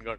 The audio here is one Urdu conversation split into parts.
Got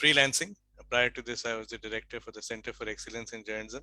freelancing. Prior to this I was the director for the Center for Excellence in Journalism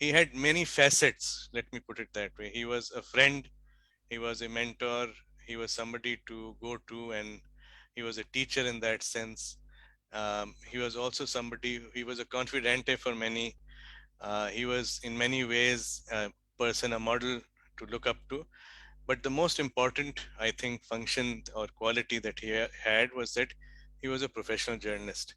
he had many facets, let me put it that way. He was a friend, he was a mentor, he was somebody to go to, and he was a teacher in that sense. He was also somebody, he was a confidante for many. He was in many ways a person, a model to look up to. But the most important, I think, function or quality that he had was that he was a professional journalist.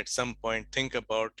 at some point think about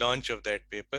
launch of that paper.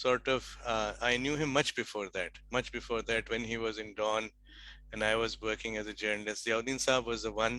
sort of I knew him much before that when he was in Dawn and I was working as a journalist. Ziauddin Saab was the one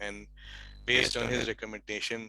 and based on his recommendation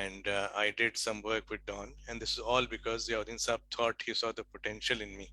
and I did some work with Dawn, and this is all because Ziauddin Saab thought he saw the potential in me.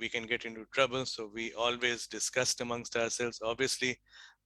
we can get into trouble, so we always discussed amongst ourselves. Obviously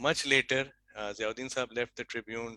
Much later, Ziauddin Saab left the Tribune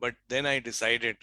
but then I decided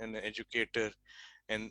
and an educator, and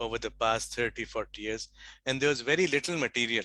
over the past 30-40 years, and there was very little material,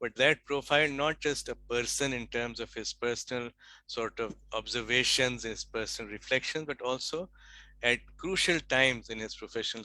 but that profile, not just a person in terms of his personal sort of observations, his personal reflections, but also at crucial times in his professional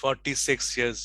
46 years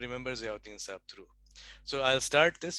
remember Ziauddin Saab through. So I'll start this.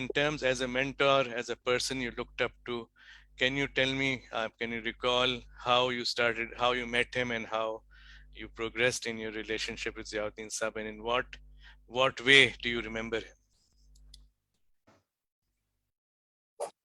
in terms as a mentor, as a person you looked up to, can you tell me, can you recall how you started, how you met him, and how you progressed in your relationship with Ziauddin Saab, and in what way do you remember him?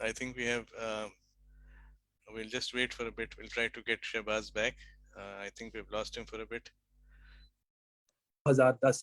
I think we have, we'll just wait for a bit. We'll try to get Shahbaz back. I think we've lost him for a bit. 2010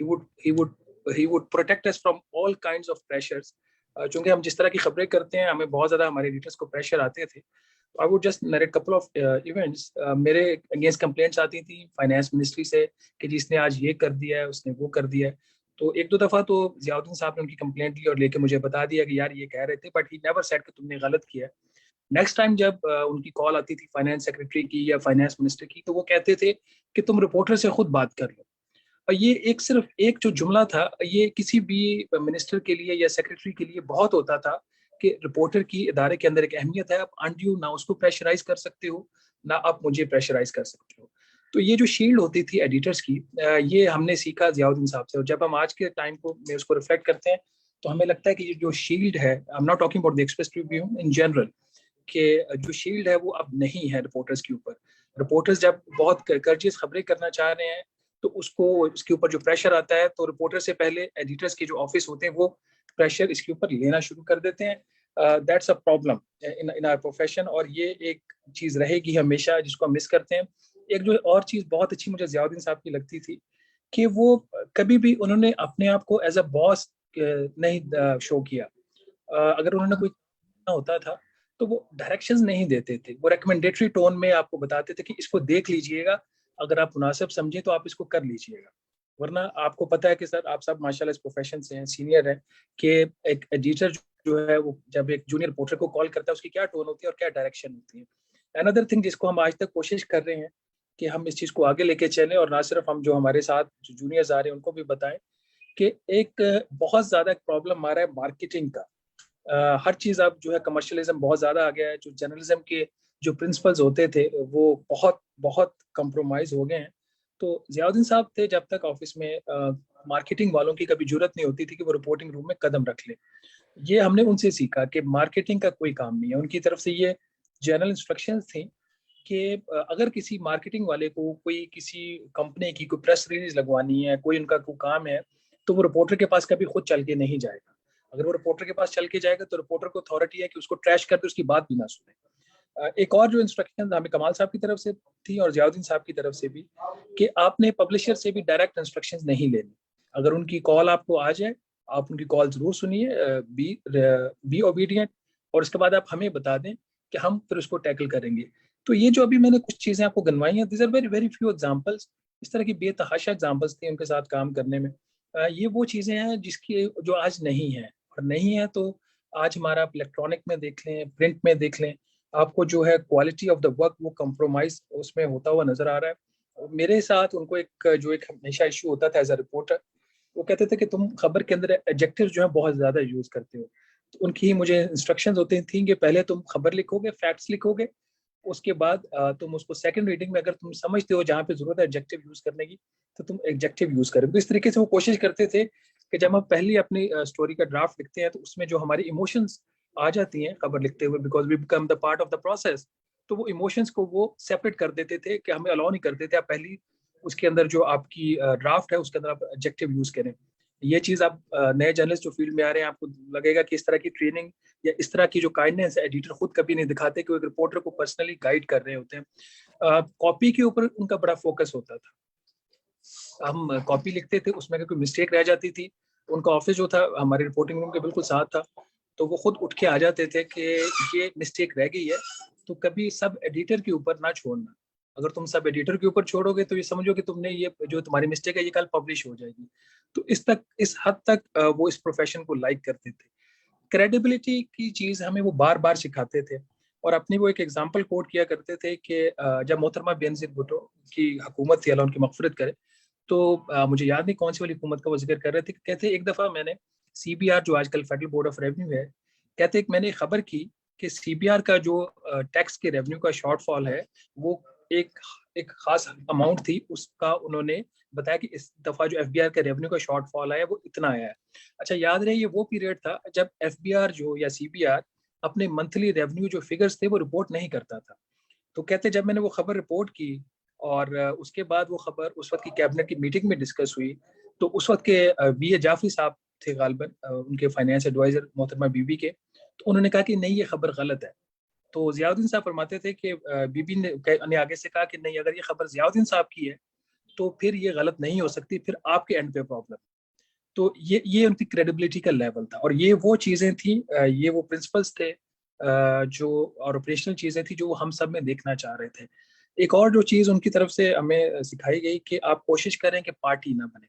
he would he would protect us from all kinds of pressures. چونکہ ہم جس طرح کی خبریں کرتے ہیں ہمیں بہت زیادہ ہمارے ایڈیٹرس کو پریشر آتے تھے. I would just narrate couple of events. میرے اگینسٹ کمپلینٹس آتی تھیں فائنانس منسٹری سے کہ جس نے آج یہ کر دیا ہے اس نے وہ کر دیا ہے. تو ایک دو دفعہ تو ضیاءالدین صاحب نے ان کی کمپلینٹ لی اور لے کے مجھے بتا دیا کہ یار یہ کہہ رہے تھے, بٹ ہی نیور سیڈ کہ تم نے غلط کیا. نیکسٹ ٹائم جب ان کی کال آتی تھی فائنانس سیکرٹری کی یا فائنانس منسٹر کی, تو وہ کہتے تھے کہ تم رپورٹر سے خود بات کر لو. اور یہ ایک صرف ایک جو جملہ تھا, یہ کسی بھی منسٹر کے لیے یا سیکرٹری کے لیے بہت ہوتا تھا کہ رپورٹر کی ادارے کے اندر ایک اہمیت ہے. آپ انڈیو نہ اس کو پریشرائز کر سکتے ہو نہ آپ مجھے پریشرائز کر سکتے ہو. تو یہ جو شیلڈ ہوتی تھی ایڈیٹرز کی, یہ ہم نے سیکھا ضیاءالدین صاحب سے. اور جب ہم آج کے ٹائم کو میں اس کو ریفلیکٹ کرتے ہیں تو ہمیں لگتا ہے کہ یہ جو شیلڈ ہے, I am not talking about the express tribune in general, کہ جو شیلڈ ہے وہ اب نہیں ہے رپورٹرز کے اوپر. رپورٹرز جب بہت کرجیس خبریں کرنا چاہ رہے ہیں تو اس کے اوپر جو پریشر آتا ہے تو رپورٹر سے پہلے ایڈیٹرز کے جو آفس ہوتے ہیں وہ پریشر اس کے اوپر لینا شروع کر دیتے ہیں. That's a problem in our profession, اور یہ ایک چیز رہے گی ہمیشہ جس کو ہم مس کرتے ہیں. ایک جو اور چیز بہت اچھی مجھے ضیاءالدین صاحب کی لگتی تھی کہ وہ کبھی بھی انہوں نے اپنے آپ کو ایز اے باس نہیں شو کیا. اگر انہوں نے کوئی ہوتا تھا تو وہ ڈائریکشنز نہیں دیتے تھے, وہ ریکمینڈیٹری ٹون میں آپ کو بتاتے تھے کہ اس کو دیکھ لیجئے گا, اگر آپ مناسب سمجھیں تو آپ اس کو کر لیجئے گا. ورنہ آپ کو پتہ ہے کہ سر آپ سب ماشاءاللہ اس پروفیشن سے ہیں, سینئر ہیں, کہ ایک ایڈیٹر جو ہے وہ جب ایک جونیئر رپورٹر کو کال کرتا ہے اس کی کیا ٹون ہوتی ہے اور کیا ڈائریکشن ہوتی ہے. اندر تھنگ جس کو ہم آج تک کوشش کر رہے ہیں کہ ہم اس چیز کو آگے لے کے چلیں, اور نہ صرف ہم جو ہمارے ساتھ جو جونیئرز آ رہے ہیں ان کو بھی بتائیں کہ ایک بہت زیادہ پرابلم آ رہا ہے مارکیٹنگ کا. ہر چیز اب جو ہے کمرشلزم بہت زیادہ آ گیا ہے. جو جرنلزم کے جو پرنسپلز ہوتے تھے وہ بہت بہت کمپرومائز ہو گئے ہیں. تو ضیاءالدین صاحب تھے جب تک آفس میں, مارکیٹنگ والوں کی کبھی جرت نہیں ہوتی تھی کہ وہ رپورٹنگ روم میں قدم رکھ لیں. یہ ہم نے ان سے سیکھا کہ مارکیٹنگ کا کوئی کام نہیں ہے. ان کی طرف سے یہ جنرل انسٹرکشنز تھیں کہ اگر کسی مارکیٹنگ والے کو کوئی کسی کمپنی کی کوئی پریس ریلیز لگوانی ہے, کوئی ان کا کوئی کام ہے, تو وہ رپورٹر کے پاس کبھی خود چل کے نہیں جائے گا. اگر وہ رپورٹر کے پاس چل کے جائے گا تو رپورٹر کو اتھارٹی ہے کہ اس کو ٹریش کر کے اس کی بات بھی نہ سنے. ایک اور جو انسٹرکشن ہمیں کمال صاحب کی طرف سے تھی اور ضیاءالدین صاحب کی طرف سے بھی, کہ آپ نے پبلشر سے بھی ڈائریکٹ انسٹرکشنز نہیں لینی. اگر ان کی کال آپ کو آ جائے, آپ ان کی کال ضرور سنیے, بی اوبیڈینٹ, اور اس کے بعد آپ ہمیں بتا دیں کہ ہم پھر اس کو ٹیکل کریں گے. تو یہ جو ابھی میں نے کچھ چیزیں آپ کو گنوائی ہیں, these are very very few examples. اس طرح کی بے تحاشا ایگزامپلس تھیں ان کے ساتھ کام کرنے میں. یہ وہ چیزیں ہیں جس کی جو آج نہیں ہیں, اور نہیں ہے تو آج ہمارا الیکٹرانک میں دیکھ لیں, پرنٹ میں دیکھ لیں, آپ کو جو ہے کوالٹی آف دا ورک وہ کمپرومائز اس میں ہوتا ہوا نظر آ رہا ہے. میرے ساتھ ان کو ایک ہمیشہ ایشو ہوتا تھا ایز اے رپورٹر, وہ کہتے تھے کہ تم خبر کے اندر ایڈجیکٹیو جو ہیں بہت زیادہ یوز کرتے ہو. تو ان کی مجھے انسٹرکشنز ہوتی تھیں کہ پہلے تم خبر لکھو گے, فیکٹس لکھو گے, اس کے بعد تم اس کو سیکنڈ ریڈنگ میں اگر تم سمجھتے ہو جہاں پہ ضرورت ہے ایڈجیکٹیو یوز کرنے کی تو تم ایڈجیکٹیو یوز کرو. تو اس طریقے سے وہ کوشش کرتے تھے کہ جب ہم پہلی اپنی اسٹوری کا ڈرافٹ لکھتے ہیں تو اس میں جو ہماری ایموشنز آ جاتی ہیں خبر لکھتے ہوئے, because we become the part of the process, تو وہ ایموشنز کو وہ سیپریٹ کر دیتے تھے کہ ہمیں الاؤ نہیں کرتے تھے آپ پہلی اس کے اندر جو آپ کی ڈرافٹ ہے اس کے اندر آپ ایڈجیکٹیو یوز کریں. یہ چیز آپ نئے جرنلسٹ جو فیلڈ میں آ رہے ہیں آپ کو لگے گا کہ اس طرح کی ٹریننگ یا اس طرح کی جو کائنڈنس ہے ایڈیٹر خود کبھی نہیں دکھاتے کہ وہ ایک رپورٹر کو پرسنلی گائیڈ کر رہے ہوتے ہیں. کاپی کے اوپر ان کا بڑا فوکس ہوتا تھا. ہم کاپی لکھتے تھے, اس میں اگر کوئی مسٹیک رہ جاتی تھی, ان کا آفس جو تھا ہمارے رپورٹنگ روم کے بالکل ساتھ تھا, تو وہ خود اٹھ کے آ جاتے تھے کہ یہ مسٹیک رہ گئی ہے تو کبھی سب ایڈیٹر کے اوپر نہ چھوڑنا. اگر تم سب ایڈیٹر کے اوپر چھوڑو گے تو یہ سمجھو کہ تم نے یہ جو تمہاری مسٹیک ہے یہ کل پبلش ہو جائے گی. تو اس حد تک وہ اس پروفیشن کو لائک کرتے تھے. کریڈیبلٹی کی چیز ہمیں وہ بار بار سکھاتے تھے, اور اپنی وہ ایک ایگزامپل کوٹ کیا کرتے تھے کہ جب محترمہ بینظیر بھٹو کی حکومت تھی, اللہ ان کی مغفرت کرے, تو مجھے یاد نہیں کون سی والی حکومت کا وہ ذکر کر رہے تھے, کہتے ایک دفعہ میں نے سی بی آر جو آج کل فیڈرل بورڈ آف ریونیو ہے, کہتے ایک میں نے خبر کی کہ سی بی آر کا جو ٹیکس کے ریونیو کا شارٹ فال ہے وہ ایک خاص اماؤنٹ تھی, اس کا انہوں نے بتایا کہ اس دفعہ جو ایف بی آر کا ریونیو کا شارٹ فال آیا وہ اتنا آیا ہے. اچھا یاد رہے یہ وہ پیریڈ تھا جب ایف بی آر جو یا سی بی آر اپنے منتھلی ریونیو جو فگرز تھے وہ رپورٹ نہیں کرتا تھا. تو کہتے جب میں نے وہ خبر رپورٹ کی اور اس کے بعد وہ خبر اس وقت کی کیبنٹ کی میٹنگ میں ڈسکس ہوئی, تو اس وقت کے بی اے جعفری صاحب تھے غالباً ان کے فائنانس ایڈوائزر محترمہ بی بی کے, تو انہوں نے کہا کہ نہیں یہ خبر غلط ہے. تو ضیاءالدین صاحب فرماتے تھے کہ بی بی نے آگے سے کہا کہ نہیں اگر یہ خبر ضیاءالدین صاحب کی ہے تو پھر یہ غلط نہیں ہو سکتی, پھر آپ کے اینڈ پہ پرابلم. تو یہ ان کی کریڈیبلٹی کا لیول تھا، اور یہ وہ چیزیں تھیں، یہ وہ پرنسپلس تھے جو، اور آپریشنل چیزیں تھیں جو ہم سب میں دیکھنا چاہ رہے تھے. ایک اور جو چیز ان کی طرف سے ہمیں سکھائی گئی کہ آپ کوشش کریں کہ پارٹی نہ بنے.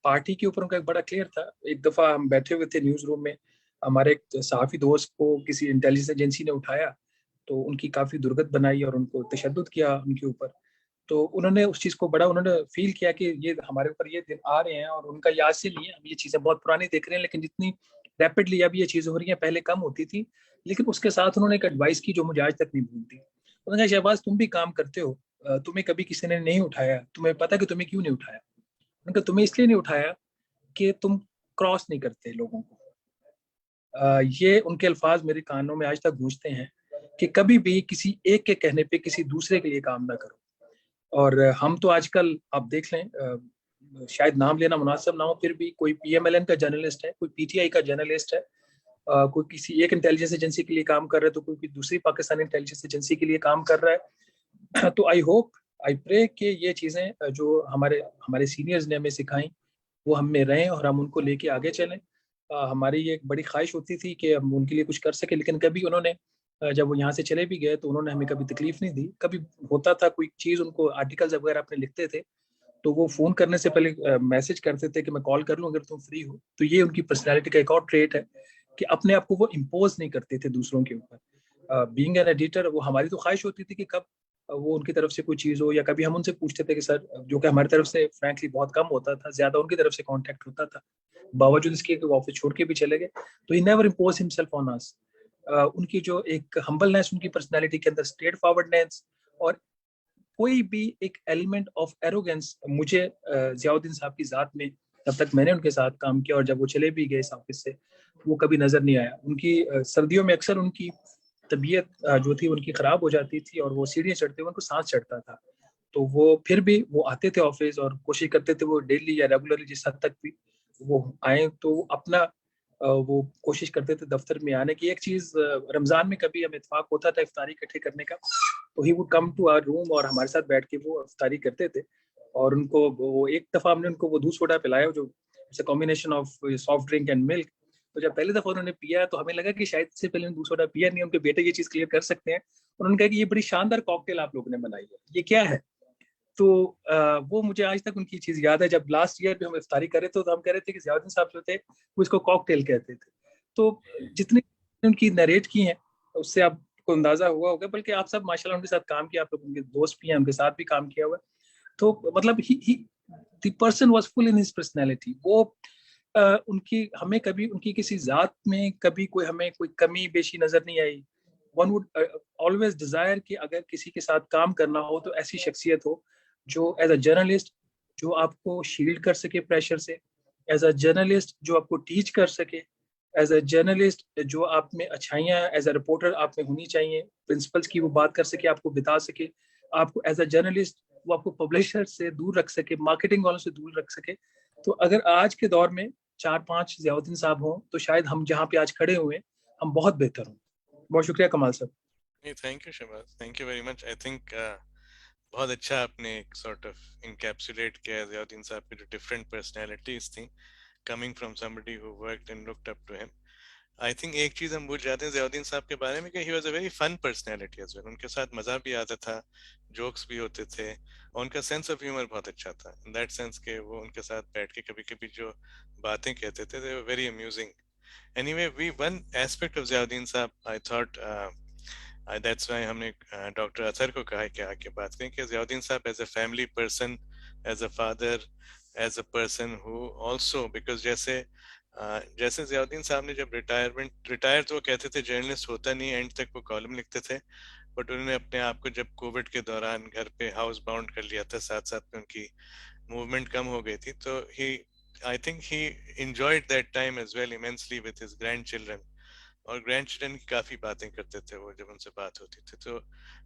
پارٹی کے اوپر ان کا ایک بڑا کلیئر تھا. ایک دفعہ ہم بیٹھے ہوئے تھے نیوز روم میں، ہمارے ایک صحافی دوست کو کسی انٹیلیجنس ایجنسی نے اٹھایا، تو ان کی کافی درگت بنائی اور ان کو تشدد کیا ان کے اوپر. تو انہوں نے اس چیز کو بڑا انہوں نے فیل کیا کہ یہ ہمارے اوپر یہ دن آ رہے ہیں، اور ان کا یاد سے نہیں ہے، ہم یہ چیزیں بہت پرانی دیکھ رہے ہیں، لیکن جتنی ریپڈلی اب یہ چیزیں ہو رہی ہیں پہلے کم ہوتی تھی. لیکن اس کے ساتھ انہوں نے ایک ایڈوائس کی جو مجھے آج تک نہیں بھولتی. انہوں نے کہا شہباز تم بھی کام کرتے ہو، تمہیں کبھی کسی نے نہیں اٹھایا، تمہیں پتا کہ تمہیں کیوں نہیں اٹھایا؟ ان کا تمہیں اس لیے نہیں اٹھایا کہ تم کراس نہیں کرتے لوگوں کو. یہ ان کے الفاظ میرے کانوں میں آج تک گونجتے ہیں کہ کبھی بھی کسی ایک کے کہنے پہ کسی دوسرے کے لیے کام نہ کرو. اور ہم تو آج کل آپ دیکھ لیں، شاید نام لینا مناسب نہ ہو، پھر بھی کوئی پی ایم ایل این کا جرنلسٹ ہے، کوئی پی ٹی آئی کا جرنلسٹ ہے، کوئی کسی ایک انٹیلیجنس ایجنسی کے لیے کام کر رہا ہے، تو کوئی دوسری پاکستانی انٹیلیجنس ایجنسی کے لیے کام کر رہا ہے. تو آئی ہوپ، آئی پرے کہ یہ چیزیں جو ہمارے سینئرز نے ہمیں سکھائیں وہ ہم میں رہیں اور ہم ان کو لے کے آگے چلیں. ہماری یہ ایک بڑی خواہش ہوتی تھی کہ ہم ان کے لیے کچھ کر سکیں، لیکن کبھی انہوں نے، جب وہ یہاں سے چلے بھی گئے تو انہوں نے ہمیں کبھی تکلیف نہیں دی. کبھی ہوتا تھا کوئی چیز ان کو آرٹیکلز وغیرہ اپنے لکھتے تھے تو وہ فون کرنے سے پہلے میسج کرتے تھے کہ میں کال کر لوں اگر تم فری ہو. تو یہ ان کی پرسنالٹی کا ایک اور ٹریٹ ہے کہ اپنے آپ کو وہ امپوز نہیں کرتے تھے دوسروں کے اوپر. بینگ این ایڈیٹر، وہ ہماری تو خواہش ہوتی تھی کہ کب وہ ان کی طرف سے کوئی چیز ہو، یا کبھی ہم ان سے پوچھتے تھے کہ سر، جو کہ ہماری طرف سے فرینکلی بہت کم ہوتا تھا، زیادہ ان کی طرف سے کانٹیکٹ ہوتا تھا باوجود اس کے کہ وہ آفس چھوڑ کے بھی چلے گئے. تو ہی نیور امپوز ہمسیلف آن اس. ان کی جو ایک ہمبلنس ان کی پرسنالٹی کے اندر، اسٹریٹ فارورڈنس، اور کوئی بھی ایک ایلیمنٹ آف ایروگینس مجھے ضیاء الدین صاحب کی ذات میں، جب تک میں نے ان کے ساتھ کام کیا اور جب وہ چلے بھی گئے اس آفس سے، وہ کبھی نظر نہیں آیا. ان کی سردیوں میں اکثر ان کی طبیعت جو تھی ان کی خراب ہو جاتی تھی، اور وہ سیڑھیاں چڑھتے ہوئے ان کو سانس چڑھتا تھا. تو وہ پھر بھی وہ آتے تھے آفس اور کوشش کرتے تھے وہ ڈیلی یا ریگولرلی جس حد تک بھی وہ آئیں تو اپنا وہ کوشش کرتے تھے دفتر میں آنے کی. ایک چیز رمضان میں کبھی ہم اتفاق ہوتا تھا افطاری اکٹھے کرنے کا، تو he would come to our روم اور ہمارے ساتھ بیٹھ کے وہ افطاری کرتے تھے. اور ان کو وہ ایک دفعہ ہم نے ان کو وہ دودھ سوڈا پلایا جو combination of soft drink and milk. تو جب پہلی دفعہ انہوں نے پیا تو ہمیں لگا کہ شاید سے پہلے دودھ سوڈا پیا نہیں، ان کے بیٹے یہ چیز کلیئر کر سکتے ہیں. انہوں نے کہا کہ یہ بڑی شاندار کاکٹیل آپ لوگوں نے بنائی ہے، یہ کیا ہے؟ تو وہ مجھے آج تک ان کی چیز یاد ہے. جب لاسٹ ایئر بھی ہم افطاری کر رہے تھے تو ہم کہہ رہے تھے کہ ضیاء الدین صاحب جو تھے وہ اس کو کاکٹیل کہتے تھے. تو جتنے ان کی نریٹ کی ہیں اس سے آپ کو اندازہ ہوا ہوگا، بلکہ آپ سب ماشاءاللہ ان کے ساتھ کام کیا، آپ لوگ ان کے دوست بھی ہیں، ان کے ساتھ بھی کام کیا ہوا. تو مطلب the person was full in his personality. وہ ان کی ہمیں کبھی ان کی کسی ذات میں کبھی ہمیں کوئی کمی بیشی نظر نہیں آئی. ون وڈ آلویز ڈیزائر کہ اگر کسی کے ساتھ کام کرنا ہو تو ایسی شخصیت ہو جو ایز اے جرنلسٹ جو آپ کو شیلڈ کر سکے پریشر سے، ایز اے جرنلسٹ جو آپ کو ٹیچ کر سکے، ایز اے جرنلسٹ جو آپ میں اچھائیاں ایز اے رپورٹر آپ میں ہونی چاہیے، پرنسپلس کی وہ بات کر سکے، آپ کو بتا سکے، آپ کو ایز اے جرنلسٹ وہ آپ کو پبلشر سے دور رکھ سکے، مارکیٹنگ والوں سے دور رکھ سکے. تو اگر آج کے دور میں 4-5 ضیاء الدین صاحب ہوں تو شاید ہم جہاں پہ آج کھڑے ہوئے ہم بہت بہتر ہوں. بہت شکریہ کمال صاحب. Thank you Shahbaz, thank you very much. I think بہت اچھا آپ نے ایک سارٹ آف انکیپسولیٹ کیا ضیاء الدین صاحب کی جو ڈفرینٹ پرسنالٹیز تھیں coming from somebody who worked and looked up to him. I think ایک چیز ہم بھول جاتے ہیں ضیاء الدین صاحب کے بارے میں کہ he was a very fun personality as well. ان کے ساتھ مزہ بھی آتا تھا، جوکس بھی ہوتے تھے، اور ان کا سینس آف ہیومر بہت اچھا تھا ان دیٹ سینس کہ وہ ان کے ساتھ بیٹھ کے کبھی کبھی جو باتیں کہتے تھے they were very amusing. Anyway, one aspect of Zia الدین صاحب I thought that's why ہم نے ڈاکٹر اطہر کو کہا کہ آ کے بات کریں کہ ضیاء الدین صاحب as a family person, as a father, as a person who also, because جیسے ضیاء الدین صاحب نے جب ریٹائر تو وہ کہتے تھے جرنلسٹ ہوتا نہیں، اینڈ تک وہ کالم لکھتے تھے، بٹ انہوں نے اپنے آپ کو جب کووڈ کے دوران گھر پہ ہاؤس باؤنڈ کر لیا تھا، ساتھ ساتھ میں ان کی موومنٹ کم ہو گئی تھی، تو I think he enjoyed that time as well immensely with his grandchildren. اور گرینڈ چلڈرن کی کافی باتیں کرتے تھے وہ جب ان سے بات ہوتی تھی. تو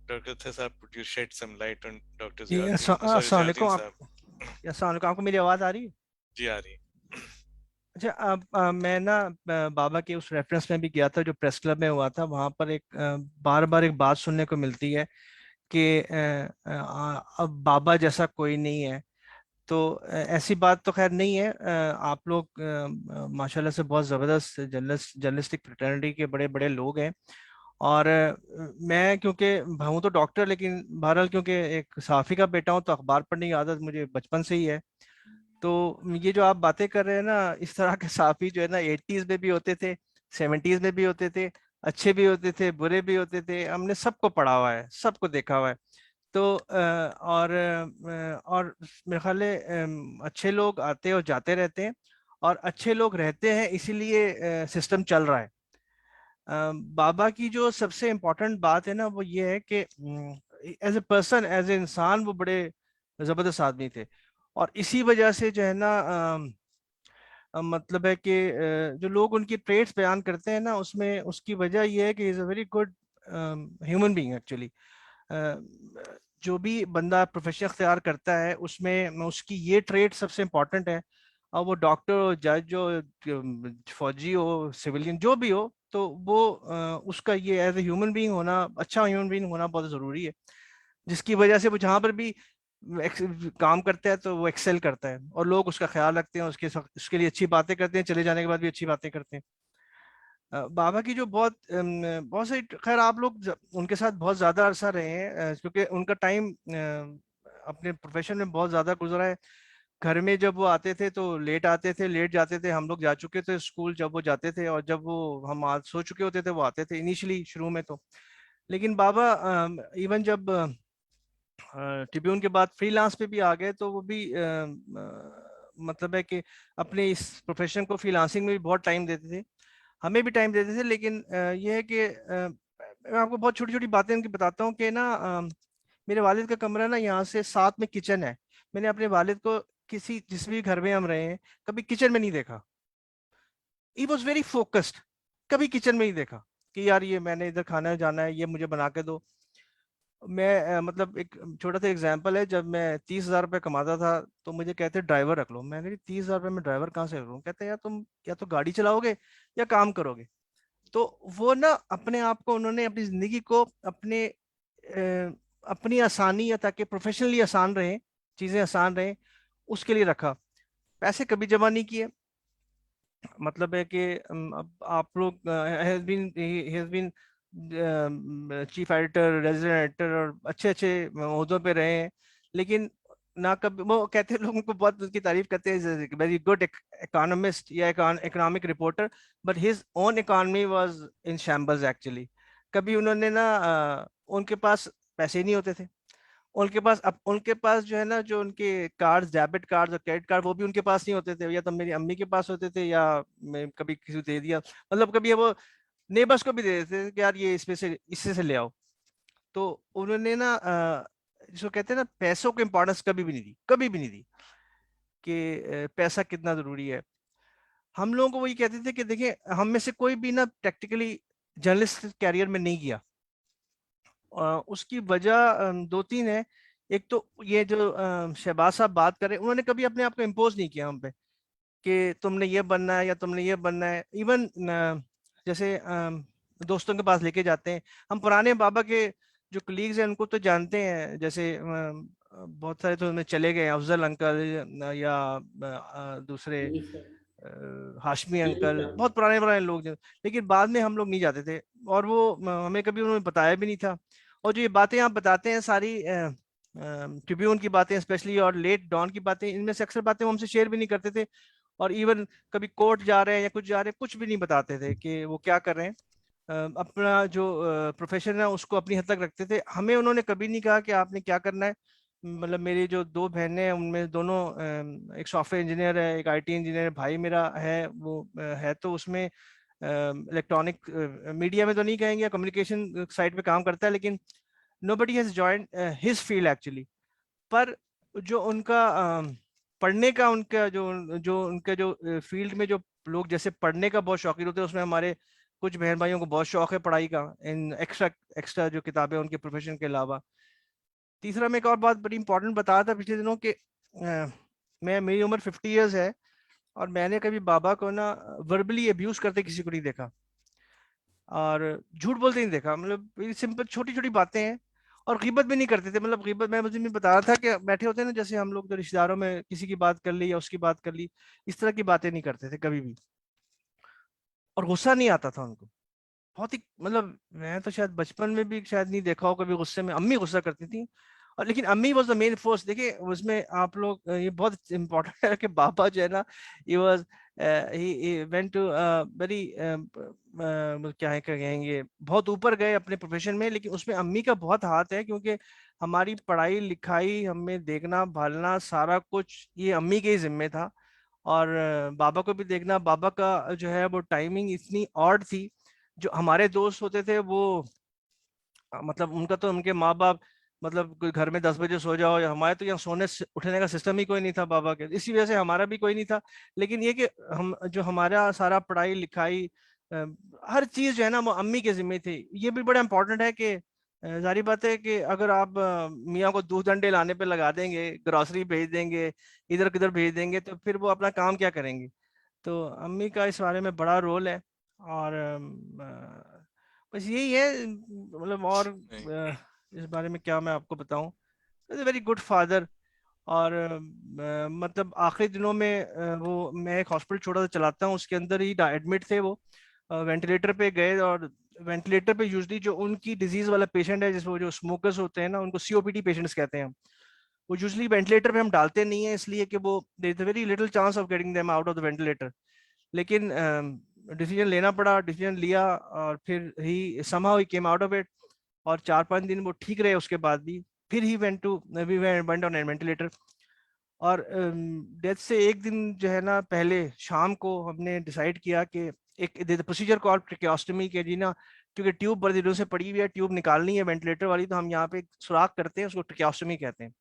ڈاکٹر تھر صاحب could you shed some light on doctor Zia Uddin, sorry السلام ضیاء علیکم. الدین صاحب. السلام علیکم، آپ کو میری آواز آ رہی ہے؟ جی آ رہی. اچھا، میں نا بابا کے اس ریفرنس میں بھی گیا تھا جو پریس کلب میں ہوا تھا. وہاں پر ایک بار بار ایک بات سننے کو ملتی ہے کہ اب بابا جیسا کوئی نہیں ہے. تو ایسی بات تو خیر نہیں ہے. آپ لوگ ماشاءاللہ سے بہت زبردست جرنلسٹک فریٹرنیٹی کے بڑے بڑے لوگ ہیں. اور میں کیونکہ ہوں تو ڈاکٹر، لیکن بہرحال کیونکہ ایک صحافی کا بیٹا ہوں تو اخبار پڑھنے کی عادت مجھے بچپن سے ہی ہے. تو یہ جو آپ باتیں کر رہے ہیں نا، اس طرح کے صحافی جو ہے نا 80s میں بھی ہوتے تھے، 70s میں بھی ہوتے تھے، اچھے بھی ہوتے تھے، برے بھی ہوتے تھے. ہم نے سب کو پڑھا ہوا ہے، سب کو دیکھا ہوا ہے. تو اور میرے خیال ہے اچھے لوگ آتے اور جاتے رہتے ہیں، اور اچھے لوگ رہتے ہیں، اسی لیے سسٹم چل رہا ہے. بابا کی جو سب سے امپورٹنٹ بات ہے نا وہ یہ ہے کہ as a person, as a انسان وہ بڑے زبردست آدمی تھے. اور اسی وجہ سے جو ہے نا مطلب ہے کہ جو لوگ ان کی ٹریٹس بیان کرتے ہیں نا، اس میں اس کی وجہ یہ ہے کہ is a very good human being actually. جو بھی بندہ پروفیشن اختیار کرتا ہے اس میں اس کی یہ ٹریٹ سب سے امپورٹنٹ ہے. اور وہ ڈاکٹر ہو، جج ہو، فوجی ہو، سویلین جو بھی ہو، تو وہ اس کا یہ ایز اے ہیومن بینگ ہونا، اچھا ہیومن بینگ ہونا بہت ضروری ہے. جس کی وجہ سے وہ جہاں پر بھی کام کرتا ہے تو وہ ایکسل کرتا ہے، اور لوگ اس کا خیال رکھتے ہیں، اس کے لیے اچھی باتیں کرتے ہیں، چلے جانے کے بعد بھی اچھی باتیں کرتے ہیں. بابا کی جو بہت سے، خیر آپ لوگ ان کے ساتھ بہت زیادہ عرصہ رہے ہیں، کیونکہ ان کا ٹائم اپنے پروفیشن میں بہت زیادہ گزرا ہے. گھر میں جب وہ آتے تھے تو لیٹ آتے تھے، لیٹ جاتے تھے. ہم لوگ جا چکے تھے اسکول جب وہ جاتے تھے، اور جب وہ ہم سو چکے ہوتے تھے وہ آتے تھے انیشلی شروع میں تو. لیکن بابا ایون جب ٹریبیون کے بعد فری لانس پہ بھی آ گئے تو وہ بھی مطلب ہے کہ اپنے اس پروفیشن کو فری لانسنگ میں بھی بہت ٹائم دیتے تھے، ہمیں بھی ٹائم دیتے تھے. لیکن یہ ہے کہ میں آپ کو بہت چھوٹی چھوٹی باتیں ان کی بتاتا ہوں کہ نا میرے والد کا کمرہ نا یہاں سے ساتھ میں کچن ہے. میں نے اپنے والد کو جس بھی گھر میں ہم رہے ہیں کبھی کچن میں نہیں دیکھا. He was very focused. کبھی کچن میں نہیں دیکھا کہ یار یہ میں نے ادھر کھانا جانا ہے، یہ مجھے بنا کے دو. میں مطلب ایک چھوٹا سا ایگزامپل ہے، جب میں 30,000 روپے کماتا تھا تو مجھے کہتے ڈرائیور رکھ لو. میں نے 30,000 روپے میں ڈرائیور کہاں سے رکھ لوں؟ کہتے ہیں یا تم یا تو گاڑی چلاؤ گے یا کام کرو گے. تو وہ نا اپنے آپ کو انہوں نے اپنی زندگی کو اپنی آسانی، یا تاکہ پروفیشنلی آسان رہیں، چیزیں آسان رہیں، اس کے لیے رکھا. پیسے کبھی جمع نہیں کیے. مطلب ہے کہ آپ لوگ has been chief editor, resident editor, اور اچھے اچھے عہدوں پہ رہے ہیں. لیکن نہ کبھی وہ کہتے ہیں، لوگوں کو بہت اس کی تعریف کرتے ہیں، ویری گڈ اکانومسٹ یا economic reporter, but his own economy was in shambles actually. کبھی انہوں نے نا ان کے پاس پیسے ہی نہیں ہوتے تھے. ان کے پاس جو ہے نا، جو ان کے کارڈ، ڈیبٹ کارڈ اور کریڈٹ کارڈ، وہ بھی ان کے پاس نہیں ہوتے تھے، یا تو میری امی کے پاس ہوتے تھے، یا میں کبھی کسی کو دے دیا. مطلب کبھی وہ نیبرس کو بھی دے دیتے تھے کہ یار یہ اس میں سے اس سے لے آؤ. تو انہوں نے نا جس کو کہتے ہیں نا پیسوں کو امپورٹنس کبھی بھی نہیں دی، کبھی بھی نہیں دی کہ پیسہ کتنا ضروری ہے. ہم لوگوں کو وہی کہتے تھے کہ دیکھیں ہم میں سے کوئی بھی نا پریکٹیکلی جرنلسٹ کیریئر میں نہیں گیا. اس کی وجہ دو تین ہے. ایک تو یہ جو شہباز صاحب بات کر رہے ہیں، انہوں نے کبھی اپنے آپ کو امپوز نہیں کیا ہم پہ کہ تم نے یہ بننا ہے یا تم نے یہ بننا ہے. ایون جیسے دوستوں کے پاس لے کے جاتے ہیں، ہم پرانے بابا کے جو کلیگز ہیں ان کو تو جانتے ہیں، جیسے بہت سارے تو ہمیں چلے گئے، افضل انکل یا دوسرے ہاشمی انکل، بہت پرانے لوگ لیکن بعد میں ہم لوگ نہیں جاتے تھے، اور وہ ہمیں کبھی انہوں نے بتایا بھی نہیں تھا. اور جو یہ باتیں آپ بتاتے ہیں ساری ٹریبیون کی باتیں اسپیشلی، اور لیٹ ڈان کی باتیں، ان میں سے اکثر باتیں وہ ہم سے شیئر بھی نہیں کرتے تھے. اور ایون کبھی کورٹ جا رہے ہیں یا کچھ جا رہے ہیں، کچھ بھی نہیں بتاتے تھے کہ وہ کیا کر رہے ہیں. اپنا جو پروفیشن ہے اس کو اپنی حد تک رکھتے تھے. ہمیں انہوں نے کبھی نہیں کہا کہ آپ نے کیا کرنا ہے. مطلب میری جو دو بہنیں ہیں ان میں دونوں، ایک سافٹ ویئر انجینئر ہے، ایک آئی ٹی انجینئر ہے. بھائی میرا ہے وہ ہے تو اس میں الیکٹرانک میڈیا میں تو نہیں کہیں گے، کمیونیکیشن سائٹ پہ کام کرتا ہے، لیکن nobody has joined his field actually. پر جو ان کا پڑھنے کا، ان کا جو فیلڈ میں جو لوگ جیسے پڑھنے کا بہت شوقین ہوتے ہیں، اس میں ہمارے کچھ بہن بھائیوں کو بہت شوق ہے پڑھائی کا، ان ایکسٹرا جو کتابیں ان کے پروفیشن کے علاوہ. تیسرا میں ایک اور بات بڑی امپورٹنٹ بتایا تھا پچھلے دنوں کہ میری عمر 50 ایئرز ہے، اور میں نے کبھی بابا کو نا وربلی ابیوز کرتے کسی کو نہیں دیکھا، اور جھوٹ بولتے نہیں دیکھا. مطلب سمپل چھوٹی چھوٹی باتیں ہیں، اور غیبت بھی نہیں کرتے تھے. مطلب غیبت میں مجھے بتا رہا تھا کہ بیٹھے ہوتے ہیں نا جیسے ہم لوگ جو رشتے داروں میں کسی کی بات کر لی یا اس کی بات کر لی, اس طرح کی باتیں نہیں کرتے تھے کبھی بھی. اور غصہ نہیں آتا تھا ان کو, بہت ہی مطلب میں تو شاید بچپن میں بھی شاید نہیں دیکھا ہو کبھی غصے میں. امی غصہ کرتی تھیں, اور لیکن امی واز دا مین فورس. دیکھیں اس میں آپ لوگ یہ بہت امپورٹنٹ ہے کہ بابا جو ہے نا he was he went to very کیا ہے کہیں گے بہت اوپر گئے اپنے پروفیشن میں, لیکن اس میں امی کا بہت ہاتھ ہے, کیونکہ ہماری پڑھائی لکھائی ہمیں دیکھنا بھالنا سارا کچھ یہ امی کے ہی ذمے تھا. اور بابا کو بھی دیکھنا, بابا کا جو ہے وہ ٹائمنگ اتنی آڈ تھی. جو ہمارے دوست ہوتے تھے وہ مطلب ان کا تو ان کے ماں باپ مطلب کوئی گھر میں 10 بجے سو جاؤ, یا ہمارے تو یہاں سونے اٹھنے کا سسٹم ہی کوئی نہیں تھا بابا کے, اسی وجہ سے ہمارا بھی کوئی نہیں تھا. لیکن یہ کہ ہم جو ہمارا سارا پڑھائی لکھائی ہر چیز جو ہے نا وہ امی کے ذمہ تھی. یہ بھی بڑا امپورٹنٹ ہے کہ ظاہری بات ہے کہ اگر آپ میاں کو دودھ انڈے لانے پہ لگا دیں گے, گروسری بھیج دیں گے, ادھر کدھر بھیج دیں گے, تو پھر وہ اپنا کام کیا کریں گے. تو امی کا اس بارے میں بڑا رول ہے. اور بس یہی ہے مطلب. اور اس بارے میں کیا میں آپ کو بتاؤں, ویری گڈ فادر. اور مطلب آخری دنوں میں وہ میں ایک ہاسپٹل چھوٹا سا چلاتا ہوں, اس کے اندر ہی ایڈمٹ تھے وہ, وینٹیلیٹر پہ گئے. اور وینٹیلیٹر پہ یوزلی جو ان کی ڈیزیز والا پیشنٹ ہے, جس وہ جو اسموکرز ہوتے ہیں نا, ان کو سی او پی ڈی پیشنٹس کہتے ہیں, وہ یوزلی وینٹیلیٹر پہ ہم ڈالتے نہیں ہیں, اس لیے کہ وہ there is a very little chance of getting them out of the ventilator. لیکن ڈیسیجن لینا پڑا, ڈیسیجن لیا, اور پھر he somehow he came out of it. اور 4-5 دن وہ ٹھیک رہے, اس کے بعد بھی پھر ہی وینٹ آن وینٹیلیٹر. اور ڈیتھ سے ایک دن جو ہے نا پہلے شام کو ہم نے ڈیسائیڈ کیا کہ ایک پروسیجر کال ٹریکیوسٹمی کے جی نا, کیونکہ ٹیوب بڑے دنوں سے پڑی ہوئی ہے, ٹیوب نکالنی ہے وینٹیلیٹر والی, تو ہم یہاں پہ سوراخ کرتے ہیں, اس کو ٹریکیوسٹمی کہتے ہیں.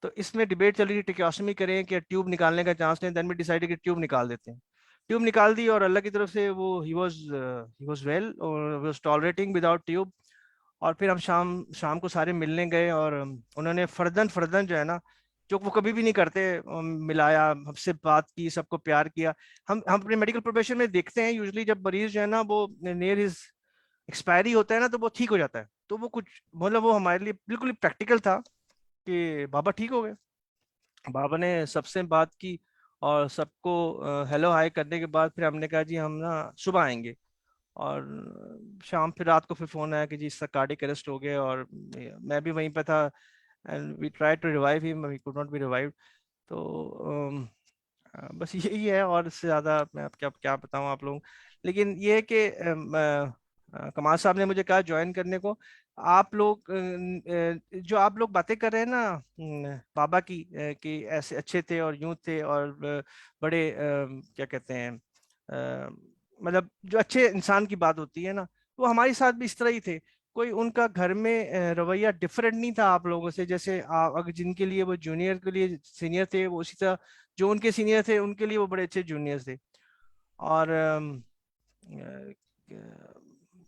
تو اس میں ڈیبیٹ چل رہی ہے ٹریکیوسٹمی کریں کہ ٹیوب نکالنے کا چانس نہیں. دین میں ڈیسائیڈ کہ ٹیوب نکال دیتے ہیں. ٹیوب نکال دی, اور اللہ کی طرف سے وہ ہی واز ویل, اور واز ٹالریٹنگ وداؤٹ ٹیوب. اور پھر ہم شام کو سارے ملنے گئے, اور انہوں نے فردن جو ہے نا, جو وہ کبھی بھی نہیں کرتے, ملایا, ہم سے بات کی, سب کو پیار کیا. ہم اپنے میڈیکل پروفیشن میں دیکھتے ہیں یوزلی جب مریض جو ہے نا وہ نیئر ہز ایکسپائری ہوتا ہے نا, تو وہ ٹھیک ہو جاتا ہے. تو وہ کچھ مطلب وہ ہمارے لیے بالکل پریکٹیکل تھا کہ بابا ٹھیک ہو گئے. بابا نے سب سے بات کی, اور سب کو ہیلو ہائی کرنے کے بعد پھر ہم نے کہا جی ہم نا صبح آئیں گے. اور شام پھر رات کو پھر فون آیا کہ جی اس کا کارڈک اریسٹ ہو گیا, اور میں بھی وہیں پہ تھا. and we tried to revive him, he could not be revived. تو بس یہی ہے, اور اس سے زیادہ میں آپ کیا بتاؤں آپ لوگوں. لیکن یہ ہے کہ کمال صاحب نے مجھے کہا جوائن کرنے کو. آپ لوگ جو آپ لوگ باتیں کر رہے ہیں نا بابا کی, کہ ایسے اچھے تھے اور یوں تھے, اور بڑے کیا کہتے ہیں مطلب جو اچھے انسان کی بات ہوتی ہے نا, وہ ہمارے ساتھ بھی اس طرح ہی تھے. کوئی ان کا گھر میں رویہ ڈفرینٹ نہیں تھا آپ لوگوں سے. جیسے اگر جن کے لیے وہ جونیئر کے لیے سینئر تھے, وہ اسی طرح جو ان کے سینئر تھے ان کے لیے وہ بڑے اچھے جونیئر تھے. اور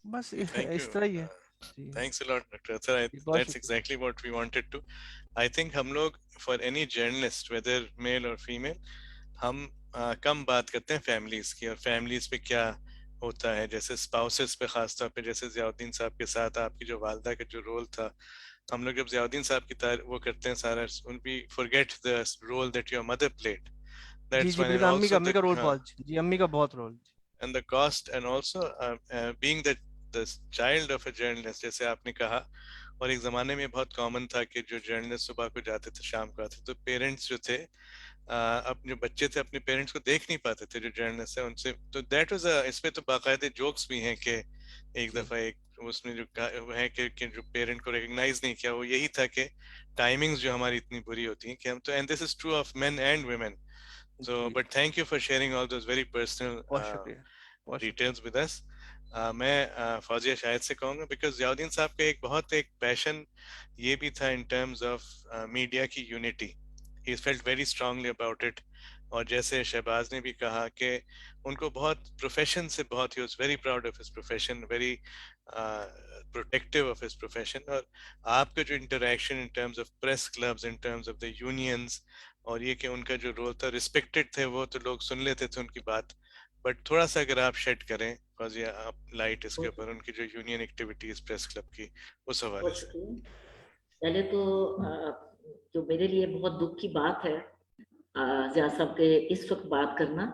بس اس طرح ہی ہے. Thanks a lot, Dr. Athar. That's exactly what we wanted to. I think ہم لوگ for any journalist, whether male or female, ہم کم بات کرتے ہیں فیملیز کی, اور فیملیز پہ کیا ہوتا ہے, جیسے اسپاؤسز پہ خاص طور پہ, جیسے ضیاءالدین صاحب کے ساتھ آپ کی جو والدہ کا جو رول تھا. ہم لوگ جب ضیاءالدین صاحب کی وہ کرتے ہیں سارا, we forget the role that your mother played. That's when, and also امی کا رول بہت, جی امی کا بہت role, and the cost, and also being the child of a journalist, جیسے آپ نے کہا. اور ایک زمانے میں بہت کامن تھا کہ جو جرنلسٹ صبح کو جاتے تھے شام کو آتے, تو پیرنٹس جو تھے اپنے بچے تھے اپنے پیرنٹس کو دیکھ نہیں پاتے تھے جو جرنلسٹ ہے ان سے. تو دیٹ واز اس پہ تو باقاعدہ جوکس بھی ہیں کہ ایک دفعہ ایک اس میں جو ہے کہ جو پیرنٹ کو ریکگنائز نہیں کیا, وہ یہی تھا کہ ٹائمنگز جو ہماری اتنی بری ہوتی ہیں کہ ہم تو, and this is true of men and women. So, but thank you for sharing all those very personal details with us. میں فوزیہ شاہد سے کہوں گا, بیکاز ضیاءالدین صاحب کا ایک بہت ایک پیشن یہ بھی تھا ان ٹرمز آف میڈیا کی unity. He felt very strongly about it. اور جیسے شہباز نے بھی کہا کہ ان کو بہت پروفیشن سے بہت, he was very proud of his profession, very protective of his profession. اور آپ کا جو interaction in terms of press clubs, in terms of the unions, اور یہ کہ ان کا جو رول تھا ریسپیکٹڈ تھے وہ, تو لوگ سن لیتے تھے ان کی بات. بٹ تھوڑا سا اگر آپ شیڈ کریں فوزیہ, آپ لائٹ اس کے اوپر, ان کی جو یونین ایکٹیویٹیز پریس کلب کی اس حوالے سے. پہلے تو جو میرے لیے بہت دکھ کی بات ہے زیاد صاحب کے اس وقت بات کرنا،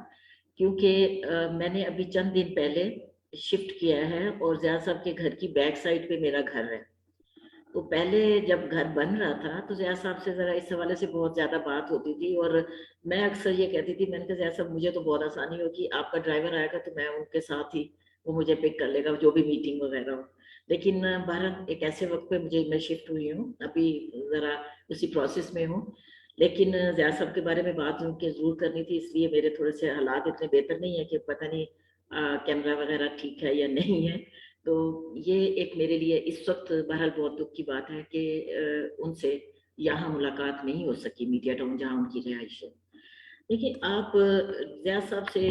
کیونکہ میں نے ابھی چند دن پہلے شفٹ کیا ہے اور زیاد صاحب کے گھر کی بیک سائڈ پہ میرا گھر ہے. تو پہلے جب گھر بن رہا تھا تو زیاد صاحب سے ذرا اس حوالے سے بہت زیادہ بات ہوتی تھی، اور میں اکثر یہ کہتی تھی، میں نے کہا زیاد صاحب مجھے تو بہت آسانی ہوگی، آپ کا ڈرائیور آئے گا تو میں ان کے ساتھ ہی وہ مجھے پک کر لے گا جو بھی میٹنگ وغیرہ ہو. لیکن بہرحال ایک ایسے وقت پہ میں شفٹ ہوئی ہوں، ابھی ذرا اسی پروسیس میں ہوں. لیکن زیاد صاحب کے بارے میں بات ان کے ضرور کرنی تھی، اس لیے میرے تھوڑے سے حالات اتنے بہتر نہیں ہے کہ پتہ نہیں کیمرہ وغیرہ ٹھیک ہے یا نہیں ہے. تو یہ ایک میرے لیے اس وقت بہرحال بہت دکھ کی بات ہے کہ ان سے یہاں ملاقات نہیں ہو سکی، میڈیا ٹاؤن جہاں ان کی رہائش ہے. دیکھیے آپ زیاد صاحب سے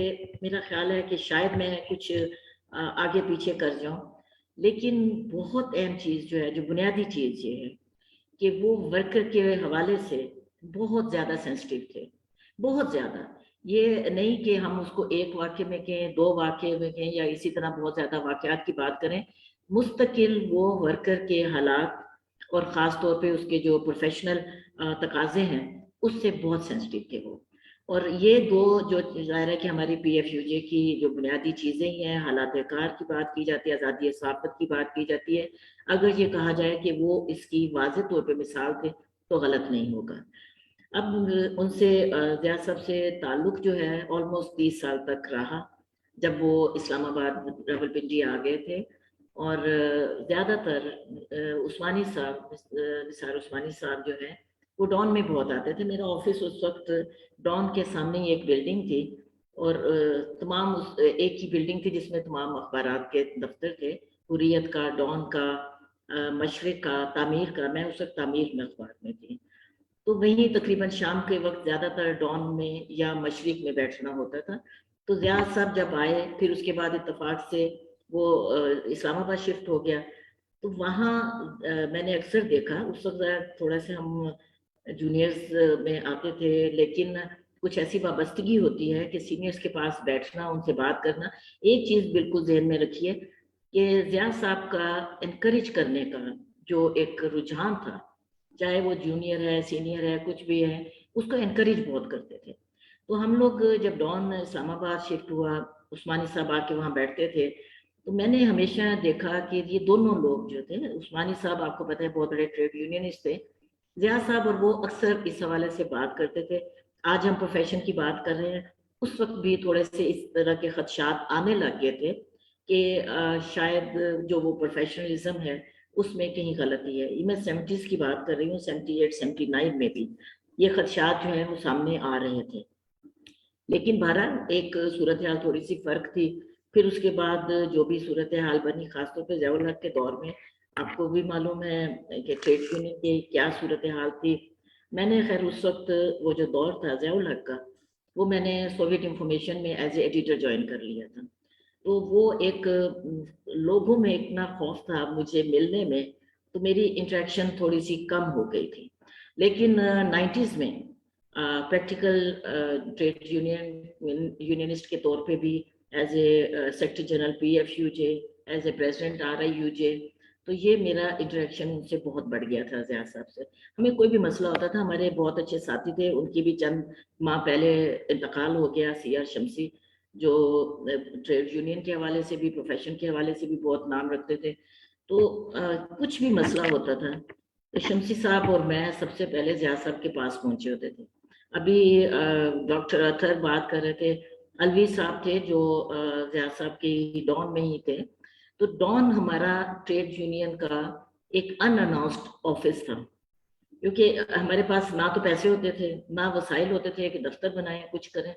میرا خیال ہے کہ شاید میں کچھ آگے پیچھے کر جاؤں، لیکن بہت اہم چیز جو ہے، جو بنیادی چیز یہ ہے کہ وہ ورکر کے حوالے سے بہت زیادہ سینسٹیو تھے، بہت زیادہ. یہ نہیں کہ ہم اس کو ایک واقعے میں کہیں، دو واقعے میں کہیں، یا اسی طرح بہت زیادہ واقعات کی بات کریں. مستقل وہ ورکر کے حالات اور خاص طور پہ اس کے جو پروفیشنل تقاضے ہیں اس سے بہت سینسٹیو تھے وہ. اور یہ دو جو ظاہر ہے کہ ہماری پی ایف یو جے کی جو بنیادی چیزیں ہی ہیں، حالات کار کی بات کی جاتی ہے، آزادی صحافت کی بات کی جاتی ہے، اگر یہ کہا جائے کہ وہ اس کی واضح طور پہ مثال تھے تو غلط نہیں ہوگا. اب ان سے زیاد صاحب سے تعلق جو ہے آلموسٹ 30 سال تک رہا، جب وہ اسلام آباد راولپنڈی آ گئے تھے. اور زیادہ تر عثمانی صاحب، نثار عثمانی صاحب جو ہیں وہ ڈان میں بہت آتے تھے. میرا آفس اس وقت ڈان کے سامنے ہی ایک بلڈنگ تھی، اور تمام ایک ہی بلڈنگ تھی جس میں تمام اخبارات کے دفتر تھے، حریت کا، ڈان کا، مشرق کا، تعمیر کا. میں اس وقت تعمیر میں اخبار میں تھی. تو وہیں تقریباً شام کے وقت زیادہ تر ڈان میں یا مشرق میں بیٹھنا ہوتا تھا. تو زیاد صاحب جب آئے، پھر اس کے بعد اتفاق سے وہ اسلام آباد شفٹ ہو گیا، تو وہاں میں نے اکثر دیکھا. اس وقت تھوڑا سے ہم جونیئرز میں آتے تھے، لیکن کچھ ایسی وابستگی ہوتی ہے کہ سینئرز کے پاس بیٹھنا، ان سے بات کرنا. ایک چیز بالکل ذہن میں رکھیے کہ زیاد صاحب کا انکریج کرنے کا جو ایک رجحان تھا، چاہے وہ جونیئر ہے، سینئر ہے، کچھ بھی ہے، اس کو انکریج بہت کرتے تھے. تو ہم لوگ جب ڈان اسلام آباد شفٹ ہوا، عثمانی صاحب آ کے وہاں بیٹھتے تھے، تو میں نے ہمیشہ دیکھا کہ یہ دونوں لوگ جو تھے، عثمانی صاحب آپ کو پتہ ہے بہت بڑے ٹریڈ یونینسٹ تھے، زیاد صاحب اور وہ اکثر اس حوالے سے بات کرتے تھے. آج ہم پروفیشن کی بات کر رہے ہیں، اس وقت بھی تھوڑے سے اس طرح کے خدشات آنے لگ گئے تھے کہ شاید جو وہ پروفیشنلزم ہے اس میں کہیں غلطی ہے. میں 70s کی بات کر رہی ہوں، 78 79 میں بھی یہ خدشات جو ہیں وہ سامنے آ رہے تھے. لیکن بہرحال ایک صورتحال تھوڑی سی فرق تھی. پھر اس کے بعد جو بھی صورتحال بنی، خاص طور پہ ضیاء الحق کے دور میں، آپ کو بھی معلوم ہے کہ ٹریڈ یونین کی کیا صورتحال تھی. میں نے خیر اس وقت وہ جو دور تھا ضیاء الحق کا، وہ میں نے سوویت انفارمیشن میں ایز اے ایڈیٹر جوائن کر لیا تھا. تو وہ ایک لوگوں میں اتنا خوف تھا مجھے ملنے میں، تو میری انٹریکشن تھوڑی سی کم ہو گئی تھی. لیکن 90s میں پریکٹیکل ٹریڈ یونینسٹ کے طور پہ بھی، as a secretary general P F U J, as a president R I U J, تو یہ میرا انٹریکشن ان سے بہت بڑھ گیا تھا. زیاد صاحب سے ہمیں کوئی بھی مسئلہ ہوتا تھا، ہمارے بہت اچھے ساتھی تھے، ان کی بھی چند ماہ پہلے انتقال ہو گیا، سیار شمسی، جو ٹریڈ یونین کے حوالے سے بھی، پروفیشن کے حوالے سے بھی بہت نام رکھتے تھے. تو کچھ بھی مسئلہ ہوتا تھا تو شمسی صاحب اور میں سب سے پہلے زیاد صاحب کے پاس پہنچے ہوتے تھے. ابھی ڈاکٹر اطہر بات کر رہے تھے، الوی صاحب تھے جو زیاد صاحب کی ڈان میں ہی تھے. تو ڈان ہمارا ٹریڈ یونین کا ایک ان اناؤنسڈ آفس تھا، کیونکہ ہمارے پاس نہ تو پیسے ہوتے تھے، نہ وسائل ہوتے تھے کہ دفتر بنائیں، کچھ کریں.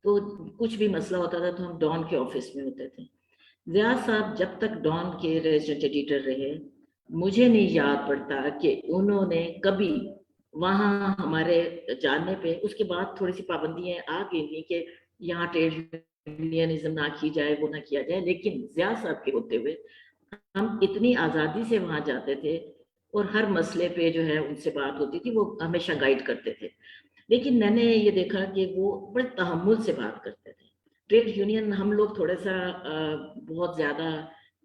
تو کچھ بھی مسئلہ ہوتا تھا تو ہم ڈان کے آفس میں ہوتے تھے. زیاد صاحب جب تک ڈان کے ریزیڈنٹ ایڈیٹر رہے، مجھے نہیں یاد پڑتا کہ انہوں نے کبھی وہاں ہمارے جاننے پہ، اس کے بعد تھوڑی سی پابندیاں آ گئی تھیں کہ یہاں ٹریڈ یونینزم نہ کی جائے، وہ نہ کیا جائے. لیکن زیاد صاحب کے ہوتے ہوئے ہم اتنی آزادی سے وہاں جاتے تھے، اور ہر مسئلے پہ جو ہے ان سے بات ہوتی تھی، وہ ہمیشہ گائیڈ کرتے تھے. لیکن میں نے یہ دیکھا کہ وہ بڑے تحمل سے بات کرتے تھے. ٹریڈ یونین ہم لوگ تھوڑا سا بہت زیادہ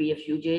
PFUJ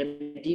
MD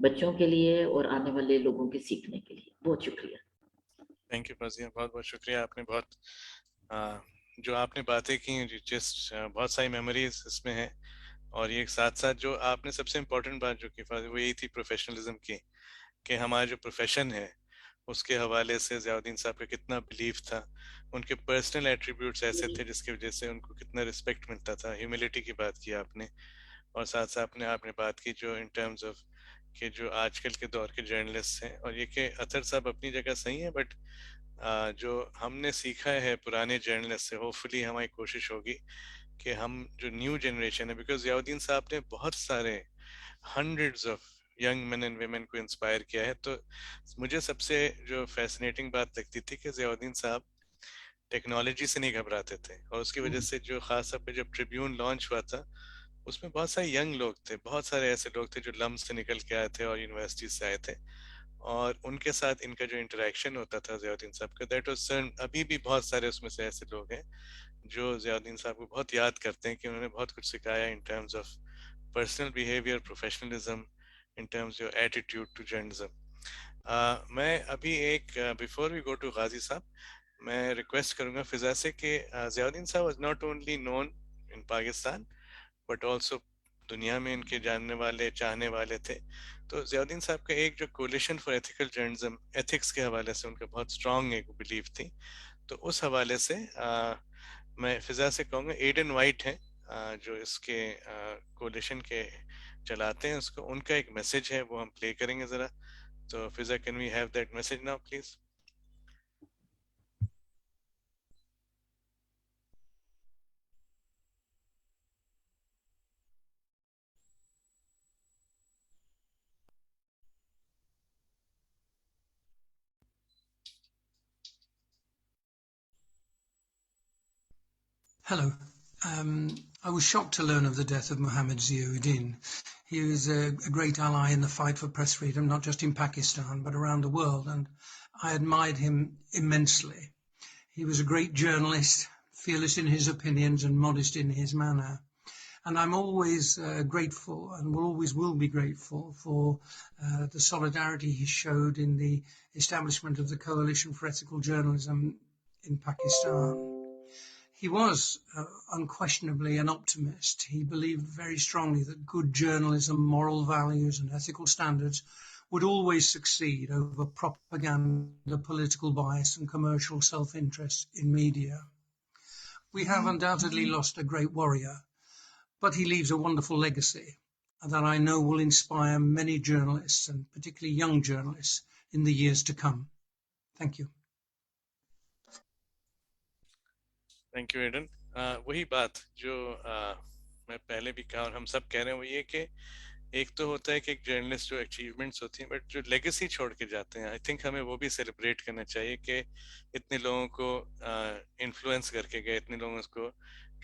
بچوں کے لیے اور آنے والے لوگوں کے سیکھنے کے لیے. بہت شکریہ. تھینک یو فوزیہ، بہت بہت شکریہ. آپ نے بہت جو آپ نے باتیں کی جسٹ بہت ساری میموریز اس میں ہیں. اور یہ ساتھ ساتھ جو آپ نے سب سے امپورٹنٹ بات جو کی وہ یہی تھی پروفیشنلزم کی، کہ ہمارا جو پروفیشن ہے اس کے حوالے سے ضیاء الدین صاحب کا کتنا بلیف تھا. ان کے پرسنل ایٹریبیوٹس ایسے تھے جس کی وجہ سے ان کو کتنا رسپیکٹ ملتا تھا. ہیوملٹی کی بات کی آپ نے، اور ساتھ ساتھ آپ نے بات کی جو ان ٹرمز آف کہ جو آج کل کے دور کے جرنلسٹ ہیں، اور یہ کہ اطہر صاحب اپنی جگہ صحیح ہیں، بٹ جو ہم نے سیکھا ہے پرانے جرنلسٹ سے، ہوپ فلی ہماری کوشش ہوگی کہ ہم جو نیو جنریشن ہے، بیکاز ضیاء الدین صاحب نے بہت سارے hundreds of young man and women کو انسپائر کیا ہے. تو مجھے سب سے جو فیسنیٹنگ بات لگتی تھی کہ ضیاء الدین صاحب ٹیکنالوجی سے نہیں گھبراتے تھے، اور اس کی وجہ سے جو خاص طور پہ جب ٹریبیون لانچ ہوا تھا اس میں بہت سارے ینگ لوگ تھے، بہت سارے ایسے لوگ تھے جو لمس سے نکل کے آئے تھے اور یونیورسٹی سے آئے تھے، اور ان کے ساتھ ان کا جو انٹریکشن ہوتا تھا ضیاء الدین صاحب کا، دیٹ واز سرن. ابھی بھی بہت سارے اس میں سے ایسے لوگ ہیں جو ضیاء الدین صاحب کو بہت یاد کرتے ہیں کہ انہوں نے بہت کچھ سکھایا in terms of personal behaviour, professionalism, in terms your attitude to journalism. میں ابھی ایک بیفور وی گو ٹو غازی صاحب، میں ریکویسٹ کروں گا فضا سے کہ ضیاء الدین صاحب was not only known in Pakistan but also دنیا میں ان کے جاننے والے چاہنے والے تھے. تو ضیاء الدین صاحب کا ایک جو coalition for ethical journalism, ethics کے حوالے سے ان کا بہت اسٹرانگ ایک بلیف تھی. تو اس حوالے سے میں فضا سے کہوں گا ایڈن وائٹ ہیں جو اس کے کولیشن کے چلاتے ہیں، اس کو ان کا ایک میسج ہے وہ ہم پلے کریں گے ذرا. تو Fiza can we have that message now please? Hello. I was shocked to learn of the death of Muhammad Ziauddin. He was a great ally in the fight for press freedom, not just in Pakistan, but around the world, and I admired him immensely. He was a great journalist, fearless in his opinions and modest in his manner. And I'm always grateful, and always will be grateful, for the solidarity he showed in the establishment of the Coalition for Ethical Journalism in Pakistan. He was unquestionably an optimist. He believed very strongly that good journalism, moral values and ethical standards would always succeed over propaganda, political bias and commercial self-interest in media. We have undoubtedly lost a great warrior, but he leaves a wonderful legacy that I know will inspire many journalists, and particularly young journalists, in the years to come. Thank you. Thank you Eden. وہی بات جو میں پہلے بھی کہا اور ہم سب کہہ رہے ہیں وہ یہ کہ ایک تو ہوتا ہے کہ ایک جرنلسٹ جو اچیومنٹس ہوتی ہیں، بٹ جو لیگیسی چھوڑ کے جاتے ہیں، آئی تھنک ہمیں وہ بھی سیلیبریٹ کرنا چاہیے کہ اتنے لوگوں کو انفلوئنس کر کے گئے، اتنے لوگوں کو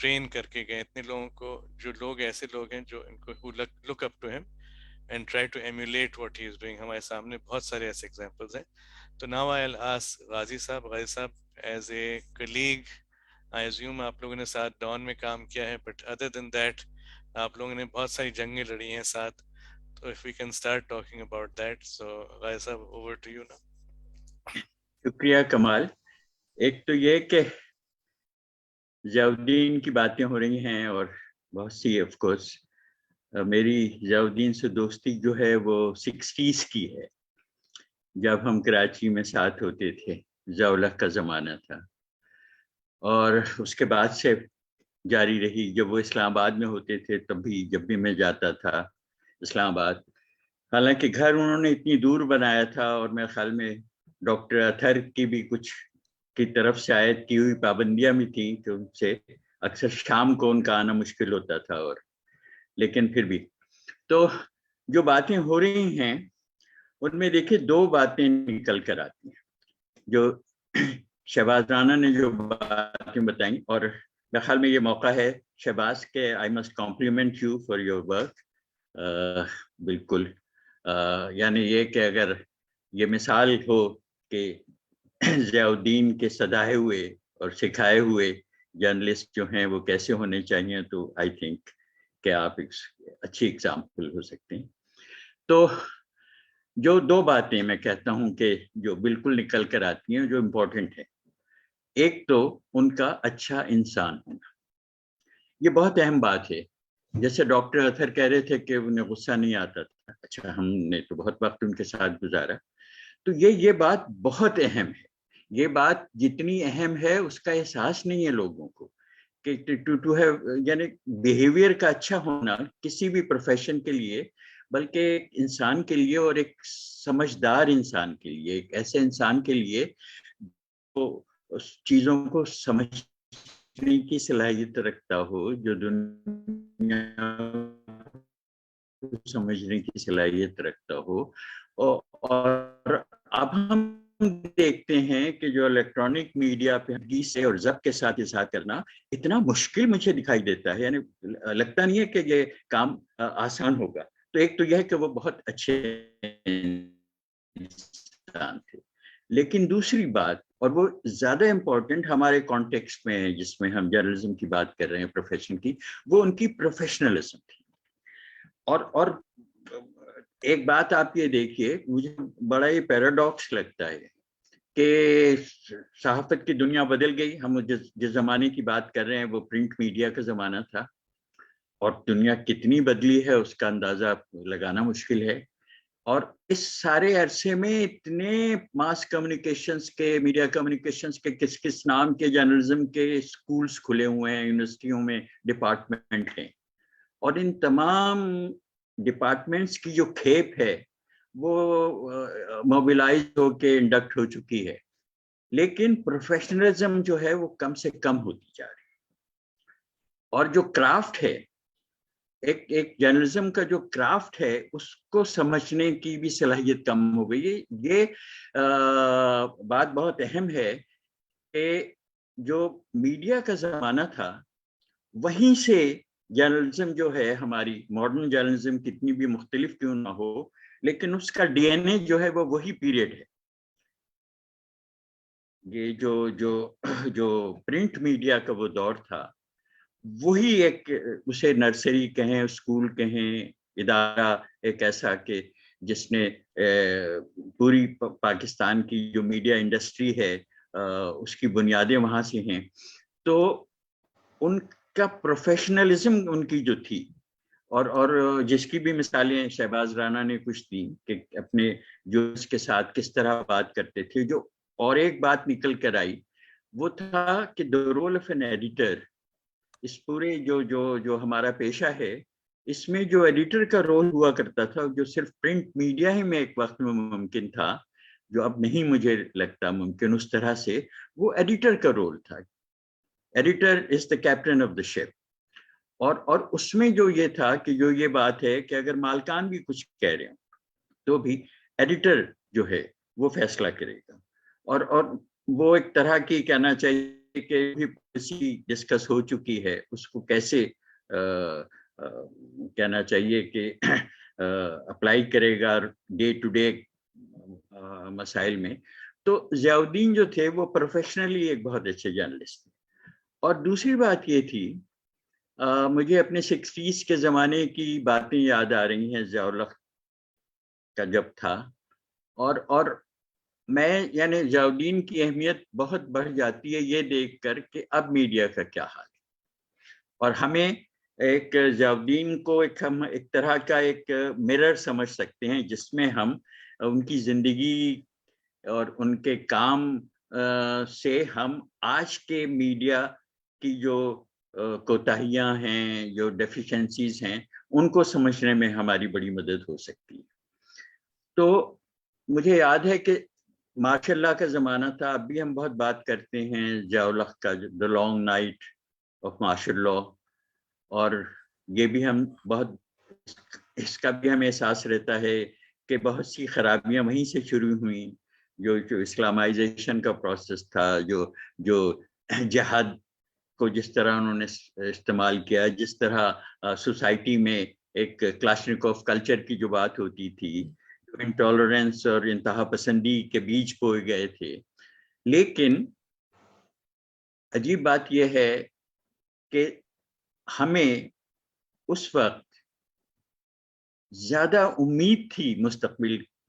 ٹرین کر کے گئے، اتنے لوگوں کو، جو لوگ ایسے لوگ ہیں جو ان کو لک اپ ٹو ہم and try to emulate what he is doing. ہمارے سامنے بہت سارے ایسے ایگزامپلز ہیں. تو ناؤ آئی ول آسک غازی صاحب as a colleague, I assume آپ لوگوں نے ساتھ ڈان میں کام کیا ہے، بٹ ادر دین دیٹ آپ لوگوں نے بہت ساری جنگیں لڑی ہیں ساتھ. تو if we can start talking about that. So غازی صاحب over to you now. شکریہ کمال. ایک تو یہ کہ ضیاء الدین کی باتیں ہو رہی ہیں اور بہت سی آف کورس میری ضیاء الدین سے دوستی جو ہے وہ 60s کی ہے، جب ہم کراچی میں ساتھ ہوتے تھے، ضیاء الحق کا زمانہ تھا، اور اس کے بعد سے جاری رہی. جب وہ اسلام آباد میں ہوتے تھے تب بھی، جب بھی میں جاتا تھا اسلام آباد، حالانکہ گھر انہوں نے اتنی دور بنایا تھا، اور میرے خیال میں ڈاکٹر اطہر کی بھی کچھ کی طرف سے عائد کی ہوئی پابندیاں بھی تھیں کہ ان سے اکثر شام کو ان کا آنا مشکل ہوتا تھا. اور لیکن پھر بھی تو جو باتیں ہو رہی ہیں ان میں دیکھیں دو باتیں نکل کر آتی ہیں. جو شہباز رانا نے جو باتیں بتائیں، اور میرے خیال میں یہ موقع ہے شہباز کے I must complement you for your work. بالکل یعنی یہ کہ اگر یہ مثال ہو کہ ضیاء الدین کے سدائے ہوئے اور سکھائے ہوئے جرنلسٹ جو ہیں وہ کیسے ہونے چاہیے، تو آئی تھنک کہ آپ اچھی اگزامپل ہو سکتے ہیں. تو جو دو باتیں میں کہتا ہوں کہ جو بالکل نکل کر آتی ہیں جو امپورٹنٹ ہے. ایک تو ان کا اچھا انسان ہونا, یہ بہت اہم بات ہے. جیسے ڈاکٹر اطہر کہہ رہے تھے کہ انہیں غصہ نہیں آتا تھا, اچھا ہم نے تو بہت وقت ان کے ساتھ گزارا, تو یہ بات بہت اہم ہے. یہ بات جتنی اہم ہے اس کا احساس نہیں ہے لوگوں کو کہ ٹو ہیو, یعنی بیہیویئر کا اچھا ہونا کسی بھی پروفیشن کے لیے, بلکہ ایک انسان کے لیے اور ایک سمجھدار انسان کے لیے, ایک ایسے انسان کے لیے جو چیزوں کو سمجھنے کی صلاحیت رکھتا ہو, جو دنیا کو سمجھنے کی صلاحیت رکھتا ہو. اور اب ہم دیکھتے ہیں کہ جو الیکٹرانک میڈیا پہ سے اور ضبط کے ساتھ اظہار کرنا اتنا مشکل مجھے دکھائی دیتا ہے, یعنی لگتا نہیں ہے کہ یہ کام آسان ہوگا. تو ایک تو یہ ہے کہ وہ بہت اچھے انسان تھے, لیکن دوسری بات, اور وہ زیادہ امپورٹنٹ ہمارے کانٹیکسٹ میں ہے جس میں ہم جرنلزم کی بات کر رہے ہیں, پروفیشن کی, وہ ان کی پروفیشنلزم تھی. اور ایک بات آپ یہ دیکھیے, مجھے بڑا ہی پیراڈاکس لگتا ہے کہ صحافت کی دنیا بدل گئی. ہم جس زمانے کی بات کر رہے ہیں وہ پرنٹ میڈیا کا زمانہ تھا, اور دنیا کتنی بدلی ہے اس کا اندازہ لگانا مشکل ہے. اور اس سارے عرصے میں اتنے ماس کمیونیکیشنز کے, میڈیا کمیونیکیشنز کے کس نام کے جرنلزم کے اسکولز کھلے ہوئے ہیں, یونیورسٹیوں میں ڈپارٹمنٹ ہیں, اور ان تمام ڈپارٹمنٹس کی جو کھیپ ہے وہ موبلائز ہو کے انڈکٹ ہو چکی ہے, لیکن پروفیشنلزم جو ہے وہ کم سے کم ہوتی جا رہی ہے. اور جو کرافٹ ہے, ایک جرنلزم کا جو کرافٹ ہے, اس کو سمجھنے کی بھی صلاحیت کم ہو گئی ہے. یہ بات بہت اہم ہے کہ جو میڈیا کا زمانہ تھا وہیں سے جرنلزم جو ہے, ہماری ماڈرن جرنلزم کتنی بھی مختلف کیوں نہ ہو, لیکن اس کا ڈی این اے جو ہے وہ وہی پیریڈ ہے. یہ جو پرنٹ میڈیا کا وہ دور تھا, وہی ایک, اسے نرسری کہیں, اسکول کہیں, ادارہ ایک ایسا کہ جس نے پوری پاکستان کی جو میڈیا انڈسٹری ہے اس کی بنیادیں وہاں سے ہیں. تو ان کا پروفیشنلزم ان کی جو تھی, اور جس کی بھی مثالیں شہباز رانا نے کچھ دی کہ اپنے جو اس کے ساتھ کس طرح بات کرتے تھے. جو اور ایک بات نکل کر آئی وہ تھا کہ the role of an editor, اس پورے جو ہمارا پیشہ ہے, اس میں جو ایڈیٹر کا رول ہوا کرتا تھا, جو صرف پرنٹ میڈیا ہی میں ایک وقت میں ممکن تھا, جو اب نہیں مجھے لگتا ممکن اس طرح سے, وہ ایڈیٹر کا رول تھا. Editor is the captain of the ship. اور اس میں جو یہ تھا کہ جو یہ بات ہے کہ اگر مالکان بھی کچھ کہہ رہے ہیں تو بھی ایڈیٹر جو ہے وہ فیصلہ کرے گا. اور وہ ایک طرح کی کہنا چاہیے کہ بھی پالیسی ڈسکس ہو چکی ہے, اس کو کیسے کہنا چاہیے کہ اپلائی کرے گا ڈے ٹو ڈے مسائل میں. تو ضیاء الدین جو تھے وہ پروفیشنلی ایک بہت اچھے جرنلسٹ تھے. اور دوسری بات یہ تھی, مجھے اپنے 60s کے زمانے کی باتیں یاد آ رہی ہیں ضیاء الحق کا جب تھا, اور میں یعنی ضیاء الدین کی اہمیت بہت بڑھ جاتی ہے یہ دیکھ کر کہ اب میڈیا کا کیا حال ہے. اور ہمیں ایک ضیاء الدین کو ہم ایک طرح کا ایک مرر سمجھ سکتے ہیں جس میں ہم ان کی زندگی اور ان کے کام سے ہم آج کے میڈیا کی جو کوتاہیاں ہیں, جو ڈیفیشنسیز ہیں, ان کو سمجھنے میں ہماری بڑی مدد ہو سکتی ہے. تو مجھے یاد ہے کہ ماشاء اللہ کا زمانہ تھا, اب بھی ہم بہت بات کرتے ہیں ضیاء الحق کا, دا لانگ نائٹ آف ماشاء اللہ, اور یہ بھی ہم بہت, اس کا بھی ہمیں احساس رہتا ہے کہ بہت سی خرابیاں وہیں سے شروع ہوئیں. جو اسلامائزیشن کا پروسیس تھا, جو جہاد کو جس طرح انہوں نے استعمال کیا, جس طرح سوسائٹی میں ایک کلاشنکوف کلچر کی جو بات ہوتی تھی, انٹالرنس اور انتہا پسندی کے بیچ بوئے گئے تھے. لیکن عجیب بات یہ ہے کہ ہمیں اس وقت زیادہ امید تھی مستقبل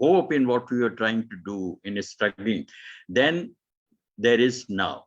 hope in what we were trying to do in struggling than there is now.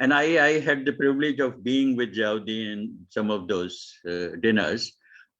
And I had the privilege of being with Ziauddin in some of those dinners.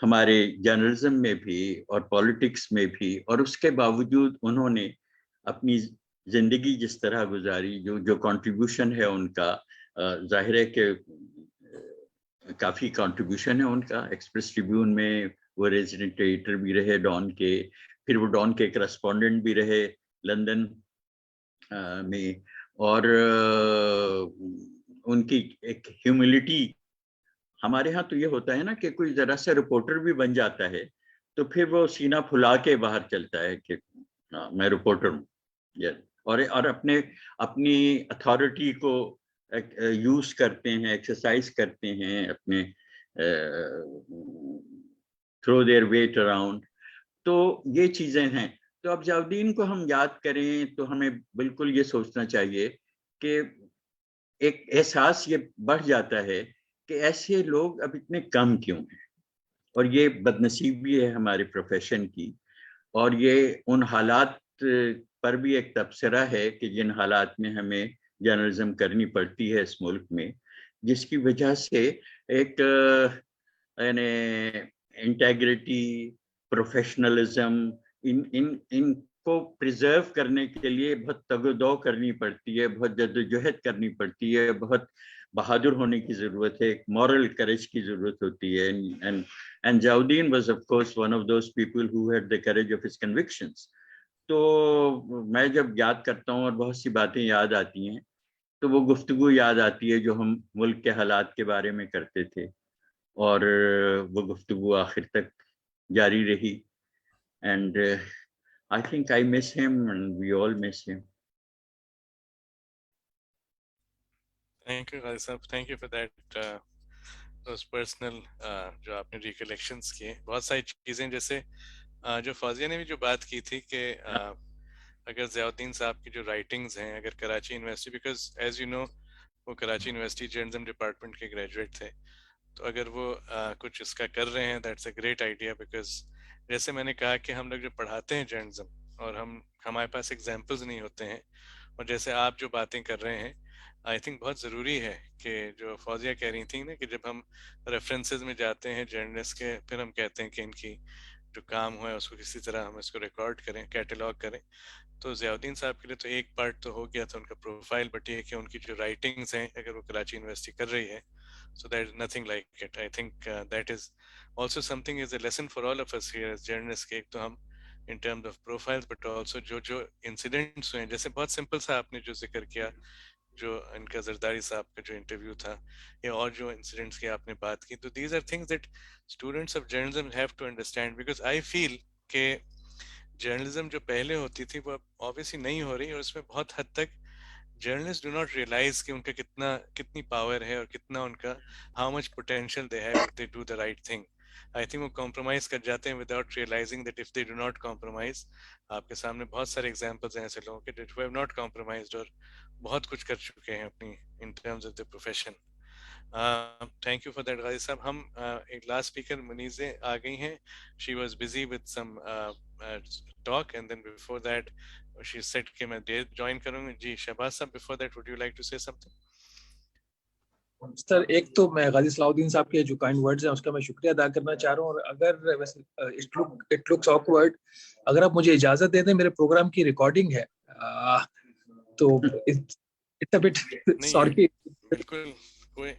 ہمارے جرنلزم میں بھی اور پالیٹکس میں بھی، اور اس کے باوجود انہوں نے اپنی زندگی جس طرح گزاری، جو کنٹریبیوشن ہے ان کا، ظاہر ہے کہ کافی کنٹریبیوشن ہے ان کا. ایکسپریس ٹریبیون میں وہ ریزیڈنٹ ایڈیٹر بھی رہے ڈان کے، پھر وہ ڈان کے کرسپونڈنٹ بھی رہے لندن میں، اور ان کی ایک ہیوملٹی. ہمارے ہاں تو یہ ہوتا ہے نا کہ کوئی ذرا سا رپورٹر بھی بن جاتا ہے تو پھر وہ سینہ پھلا کے باہر چلتا ہے کہ میں رپورٹر ہوں، اور اپنی اتھارٹی کو یوز کرتے ہیں، ایکسرسائز کرتے ہیں، اپنے تھرو دیئر ویٹ اراؤنڈ. تو یہ چیزیں ہیں. تو اب ضیاءالدین کو ہم یاد کریں تو ہمیں بالکل یہ سوچنا چاہیے کہ ایک احساس یہ بڑھ جاتا ہے کہ ایسے لوگ اب اتنے کم کیوں ہیں، اور یہ بدنصیبی ہے ہمارے پروفیشن کی، اور یہ ان حالات پر بھی ایک تبصرہ ہے کہ جن حالات میں ہمیں جرنلزم کرنی پڑتی ہے اس ملک میں، جس کی وجہ سے ایک یعنی انٹیگریٹی، پروفیشنلزم، ان کو پریزرو کرنے کے لیے بہت تگ و دو کرنی پڑتی ہے، بہت جدوجہد کرنی پڑتی ہے، بہت بہادر ہونے کی ضرورت ہے، ایک مورل کریج کی ضرورت ہوتی ہے. And Ziauddin was of course one of those people who had the courage of his convictions. تو میں جب یاد کرتا ہوں اور بہت سی باتیں یاد آتی ہیں تو وہ گفتگو یاد آتی ہے جو ہم ملک کے حالات کے بارے میں کرتے تھے، اور وہ گفتگو آخر تک جاری رہی. And I think I miss him and we all miss him. Thank you Ghazi صاحب, thank you for that those personal جو آپ نے ریکلیکشنز کیے. بہت ساری چیزیں جیسے جو فوزیہ نے بھی جو بات کی تھی کہ اگر ضیاءالدین صاحب کی جو رائٹنگز ہیں اگر Karachi university, because as you know وہ کراچی یونیورسٹی جرنلزم ڈپارٹمنٹ کے گریجویٹ تھے، تو اگر وہ کچھ اس کا کر رہے ہیں that's a great idea. Because جیسے میں نے کہا کہ ہم لوگ جو پڑھاتے ہیں جرنلزم اور ہمارے پاس ایگزامپلز نہیں ہوتے ہیں، اور جیسے آپ جو باتیں کر رہے ہیں آئی تھنک بہت ضروری ہے کہ جو فوزیہ کہہ رہی تھیں نا کہ جب ہم ریفرنسز میں جاتے ہیں جرنلسٹ کے، پھر ہم کہتے ہیں کہ ان کی جو کام ہوا ہے اس کو کسی طرح ہم اس کو ریکارڈ کریں، کیٹلاگ کریں. تو ضیاءالدین صاحب کے لیے تو ایک پارٹ تو ہو گیا تھا ان کا پروفائل، بٹ یہ کہ ان کی جو رائٹنگز ہیں اگر وہ کراچی یونیورسٹی کر رہی ہے so there is nothing like it. I think that is also something is a lesson for all of us here as journalists کہ ایک تو ہم in terms of profiles but also جو incidents ہوئے ہیں، جیسے بہت سمپل سا آپ نے جو ذکر کیا جو ان کا زرداری صاحب کا جو انٹرویو تھا، یا اور جو انسیڈنٹس کی آپ نے بات کی، تو these are things that students of journalism have to understand because I feel کہ جرنلزم جو پہلے ہوتی تھی وہ اب obviously نہیں ہو رہی، اور اس میں بہت حد تک journalists do not realize کہ ان کا کتنی پاور ہے اور کتنا ان کا how much potential they have if they do the right thing. I think وہ compromise کر جاتے ہیں without realizing that if they do not compromise. آپ کے سامنے بہت سارے examples ہیں ایسے لوگوں کے who have not compromised اور بہت کچھ کر چکے ہیں اپنی in terms of the profession. Thank you for that غازی صاحب. ہم ایک last speaker منیزے آ گئی ہیں. She was busy with some talk and then before that she said کہ میں دیر جوائن کروں گی. جی شہباز صاحب, before that would you like to say something? سر ایک تو میں غازی صلاح الدین صاحب کے جو کائنڈ ورڈز ہیں اس کا میں شکریہ ادا کرنا چاہ رہا ہوں, اور اگر ویسے اٹ لکس آکورڈ, اگر آپ مجھے اجازت دے دیں, میرے پروگرام کی ریکارڈنگ ہے تو اٹس ا بٹ سوری. بالکل, کوئی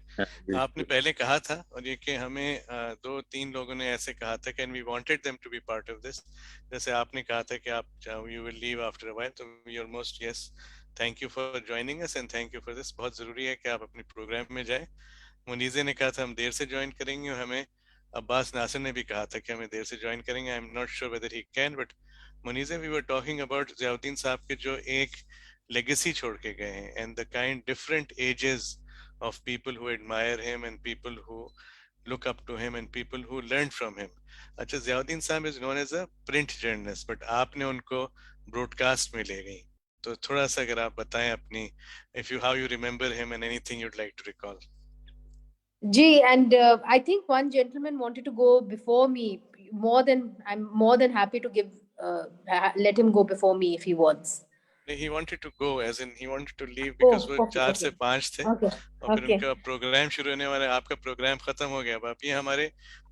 آپ نے پہلے کہا تھا, اور یہ کہ ہمیں 2-3 لوگوں نے ایسے کہا تھا کہ we wanted them to be part of this. جیسے آپ نے کہا تھا کہ آپ you will leave after a while, تو we are most yes. Thank you for joining us and thank you for this. بہت ضروری ہے کہ آپ اپنی پروگرام میں جائیں. منیزے نے کہا تھا ہم دیر سے جوائن کریں گے, اور ہمیں عباس ناصر نے بھی کہا تھا کہ ہمیں دیر سے جوائن کریں گے. I'm not sure whether he can, but منیزے we were talking about ضیاءالدین صاحب کے جو ایک لیگیسی چھوڑ کے گئے ہیں and the kind different ages of people who admire him and people who look up to him and people who learn from him. اچھا, ضیاءالدین صاحب is known as a print journalist, but آپ نے ان کو broadcast میں لے گئی, تو تھوڑا سا اگر آپ بتائیں اپنی how you remember him and anything you'd like to recall. Ji, and I think one gentleman wanted to go before me. I'm more than happy to let him go before me if he wants. He wanted to go, as in he wanted to leave because وہ 4 سے 5 تھے, اور پھر ان کا پروگرام شروع ہونے والا, آپ کا پروگرام ختم ہو گیا. اب آپ یہ ہمارے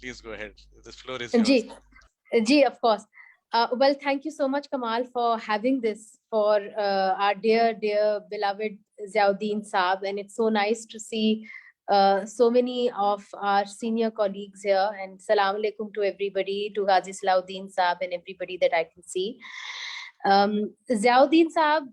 please go ahead. The floor is yours. Ji, of course. Well, thank you so much, Kamal, for having this for our dear, beloved Ziauddin Saab. And it's so nice to see so many of our senior colleagues here. And salam alaikum to everybody, to Ghazi Salahuddin Saab and everybody that I can see. Ziauddin Saab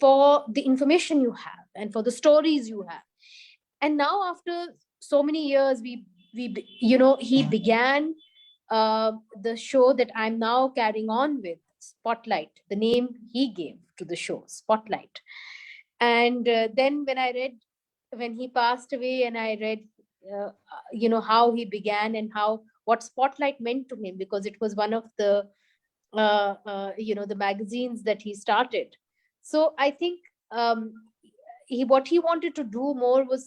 for the information you have and for the stories you have. And now after so many years, we you know, he began the show that I'm now carrying on with, Spotlight, the name he gave to the show, Spotlight. And then when he passed away, and I read you know, how he began and what Spotlight meant to him, because it was one of the you know, the magazines that he started. So I think what he wanted to do more was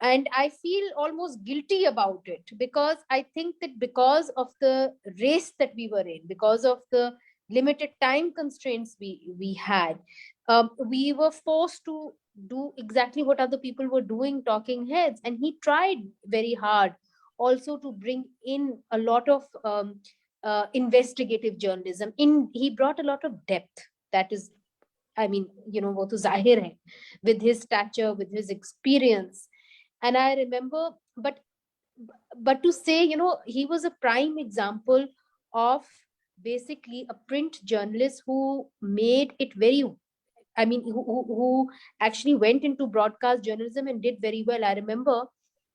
And I feel almost guilty about it, because I think that because of the race that we were in, because of the limited time constraints we had, we were forced to do exactly what other people were doing, talking heads. And he tried very hard also to bring in a lot of investigative journalism. He brought a lot of depth. That is, I mean, you know, wo to zahir hai, with his stature, with his experience. And I remember, but to say, you know, he was a prime example of basically a print journalist who made it very, I mean, who actually went into broadcast journalism and did very well. I remember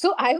So I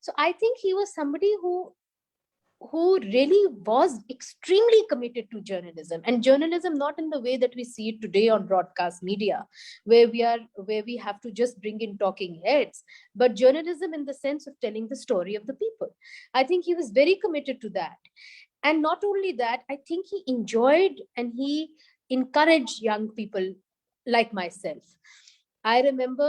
So I think he was somebody who really was extremely committed to journalism, and journalism not in the way that we see it today on broadcast media, where we have to just bring in talking heads, but journalism in the sense of telling the story of the people. I think he was very committed to that. And not only that, I think he enjoyed and he encouraged young people like myself. I remember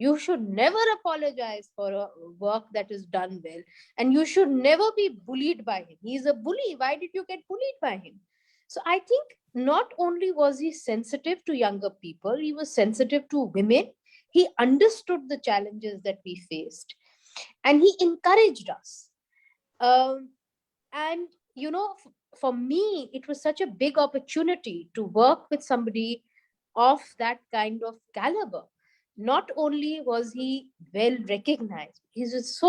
You should never apologize for a work that is done well, and you should never be bullied by him. He is a bully. Why did you get bullied by him? So I think not only was he sensitive to younger people, he was sensitive to women. He understood the challenges that we faced, and he encouraged us. And you know, for me, it was such a big opportunity to work with somebody of that kind of caliber. Not only was he well recognized, he was so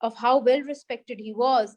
of how well respected he was,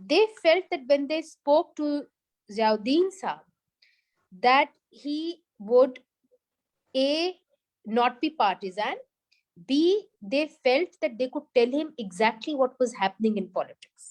they felt that when they spoke to Ziauddin Saab, that he would A, not be partisan, B, they felt that they could tell him exactly what was happening in politics.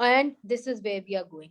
and this is where we are going.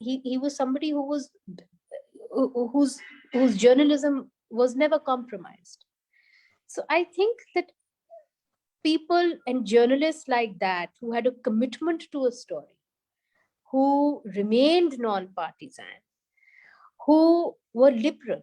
he was somebody who was whose journalism was never compromised. So I think that people and journalists like that who had a commitment to a story, who remained non-partisan, who were liberal,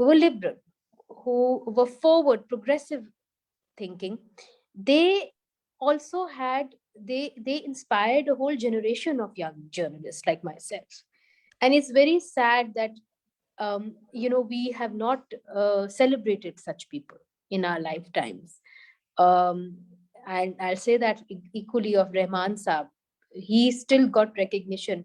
who were liberal, who were forward, progressive thinking, they also had, they inspired a whole generation of young journalists like myself. And it's very sad that we have not celebrated such people in our lifetimes. And I'll say that equally of Rahman Saab, he still got recognition,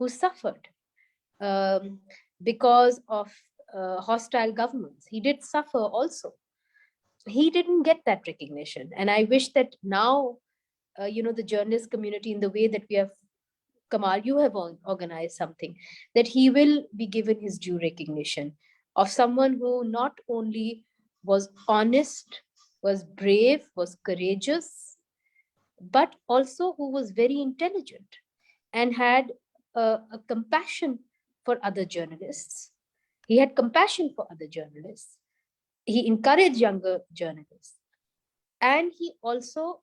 who suffered because of hostile governments, he did suffer also. He didn't get that recognition, and I wish that now, the journalist community, in the way that we have, Kamal, you have organized something, that he will be given his due recognition of someone who not only was honest, was brave, was courageous, but also who was very intelligent and had a compassion for other journalists. He had compassion for other journalists. He encouraged younger journalists, and he also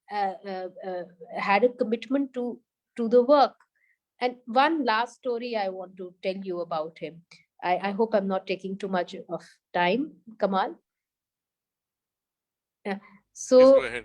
had a commitment to the work. And one last story I want to tell you about him. I hope I'm not taking too much of time, Kamal. Yeah. So Yes, go ahead.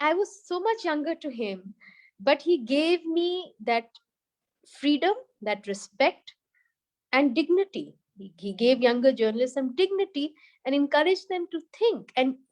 I was so much younger to him, but he gave me that freedom, that respect and dignity. He gave younger journalists some dignity and encouraged them to think. And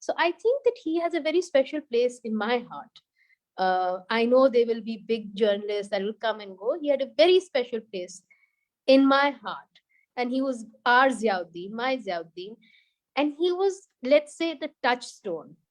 So I think that he has a very special place in my heart. I know there will be big journalists that will come and go. He had a very special place in my heart. And he was our Ziauddin, my Ziauddin. And he was, let's say, the touchstone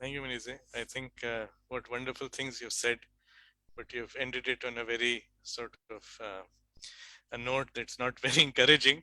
Thank you, Munizae. I think what wonderful things you've said, but you've ended it on a very sort of a note that's not very encouraging.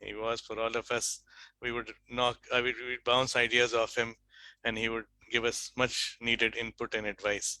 he was for all of us. We would bounce ideas off him, and he would give us much needed input and advice.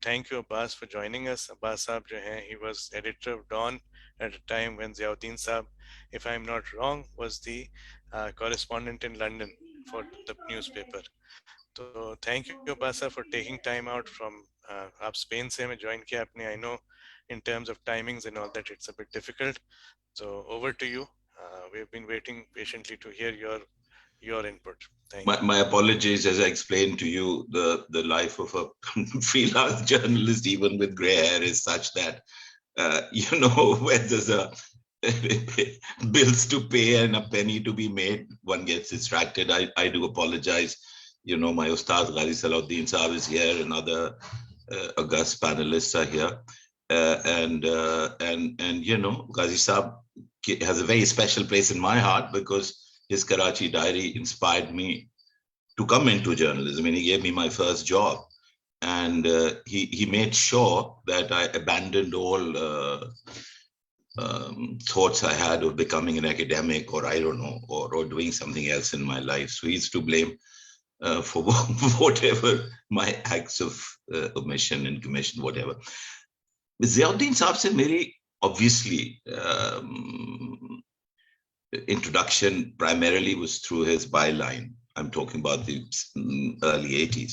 Thank you, Abbas, for joining us. Abbas Saab jo hai, he was editor of Dawn at a time when Ziauddin Saab, if I'm not wrong, was the correspondent in London for the newspaper. So thank you, Abbas Saab, for taking time out from aap Spain se hame join kiya apne. I know in terms of timings and all that it's a bit difficult. So over to you. We've been waiting patiently to hear your input. Thank you. My apologies, as I explained to you, the life of a freelance journalist, even with gray hair, is such that, when there's a bills to pay and a penny to be made, one gets distracted. I do apologize. My Ustad Ghazi Salahuddin Saab is here, and other august panelists are here. And Ghazi Saab has a very special place in my heart because his Karachi diary inspired me to come into journalism, and he gave me my first job. And he made sure that I abandoned all thoughts I had of becoming an academic, or I don't know, or doing something else in my life. So he's to blame for whatever my acts of omission and commission, whatever. Ziauddin Saab se meri, obviously, introduction primarily was through his byline. I'm talking about the early 80s.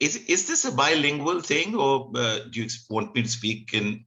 is this a bilingual thing, or do you want me to speak in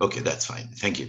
Okay, that's fine. Thank you.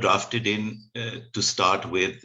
drafted in to start with,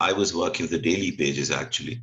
I was working the daily pages actually.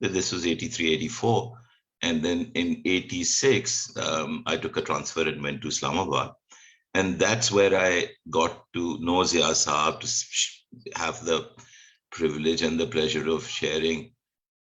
that this was 83-84, and then in 86 I took a transfer and went to Islamabad, and that's where I got to know Zia Saab, to have the privilege and the pleasure of sharing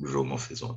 room of his own.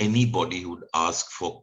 anybody would ask for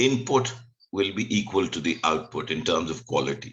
input will be equal to the output in terms of quality.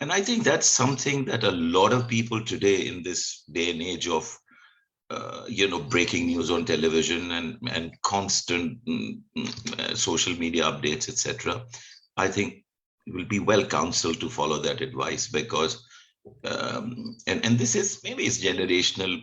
And I think that's something that a lot of people today in this day and age of breaking news on television and constant social media updates, etc. I think will be well counseled to follow that advice, because and this is, maybe it's generational,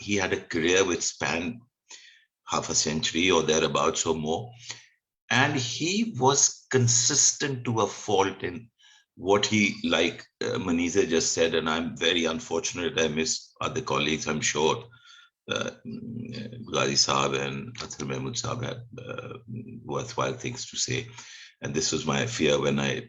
he had a career which spanned half a century or thereabouts or more, and he was consistent to a fault in what he, like Munizae just said, and I'm very unfortunate I missed other colleagues, I'm sure Ghazi Saab and Athar Mehmood Saab had worthwhile things to say. and this was my fear when I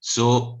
So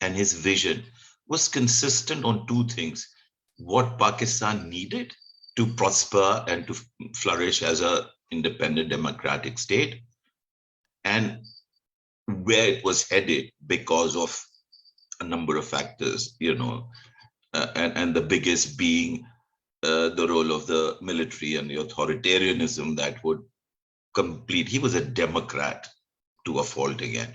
and his vision was consistent on two things: what Pakistan needed to prosper and to flourish as a independent democratic state, and where it was headed because of a number of factors, you know, and the biggest being the role of the military and the authoritarianism that would complete. He was a Democrat to a fault again.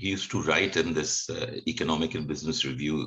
he used to write in this economic and business review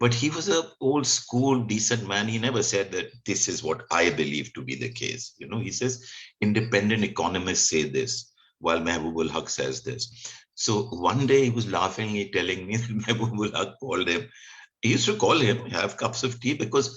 but he was a old school decent man. He never said that this is what I believe to be the case. You know, he says independent economists say this, while Mehboob Haq says this. So one day he was laughingly telling me that Mehboob Haq called him. He used to call him, have cups of tea, because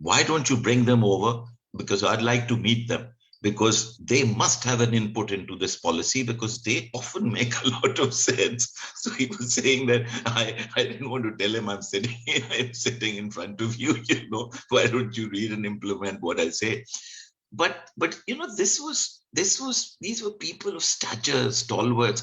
Why don't you bring them over? Because I'd like to meet them, because they must have an input into this policy, because they often make a lot of sense. So he was saying that I didn't want to tell him I'm sitting in front of you, you know, why don't you read and implement what I say? But you know, these were people of stature, stalwarts.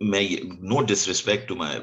No disrespect to my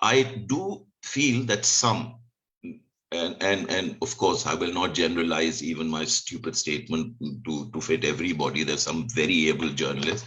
I do feel that some, and of course I will not generalize even my stupid statement to fit everybody. There's some very able journalists,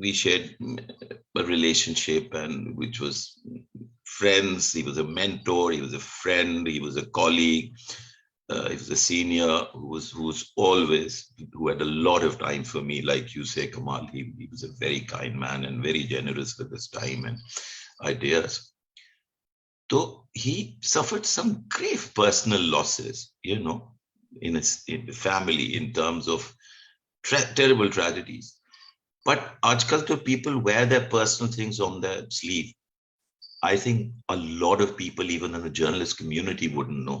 we shared a relationship, and which was friends. He was a mentor, he was a friend, he was a colleague, he was a senior who had a lot of time for me. Like you say, Kamal, he was a very kind man and very generous with his time and ideas. So he suffered some grave personal losses, you know, in his family, in terms of terrible tragedies. But aajkal to people wear their personal things on their sleeve. I think a lot of people, even in the journalist community, wouldn't know.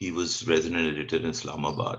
he was resident editor in Islamabad,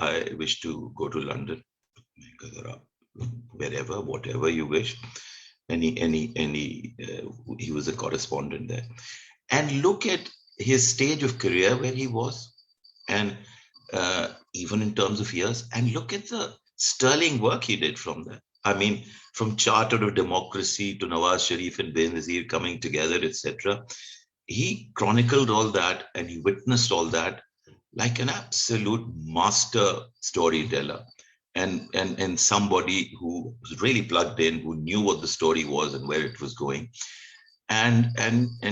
I wish to go to London. Wherever, whatever you wish. He was a correspondent there, and look at his stage of career where he was, and even in terms of years, and look at the sterling work he did from there. I mean, from Charter of Democracy to Nawaz Sharif and Benazir coming together, etc. He chronicled all that, and he witnessed all that like an absolute master storyteller. And somebody who was really plugged in, who knew what the story was and where it was going, and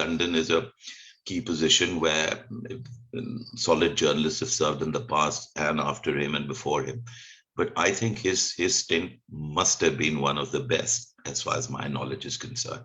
London is a key position where solid journalists have served in the past and after him and before him. But I think his stint must have been one of the best as far as my knowledge is concerned.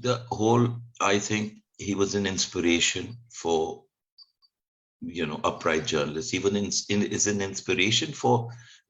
the whole, I think he was an inspiration for, you know, upright journalists. Even is an inspiration for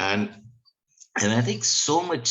and I think so much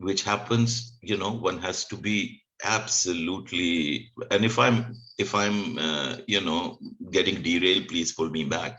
which happens, one has to be absolutely, and if I'm getting derailed, please pull me back,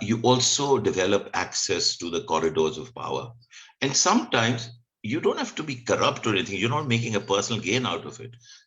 you also develop access to the corridors of power, and sometimes you don't have to be corrupt or anything, you're not making a personal gain out of it,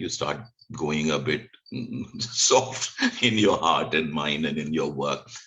you start going a bit soft in your heart and mind and in your work,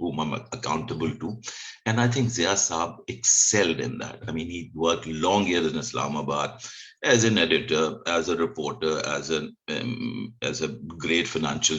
whom I'm accountable to, and I think Zia Saab excelled in that. I mean, he worked long years in Islamabad as an editor, as a reporter, as a great financial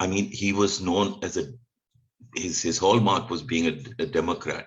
I mean, he was known as his hallmark was being a Democrat.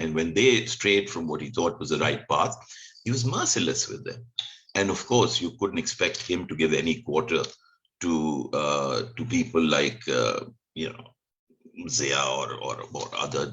and when they strayed from what he thought was the right path, he was merciless with them. And of course, you couldn't expect him to give any quarter to people like Zia or other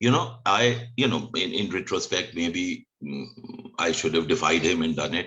in retrospect maybe I should have defied him and done it,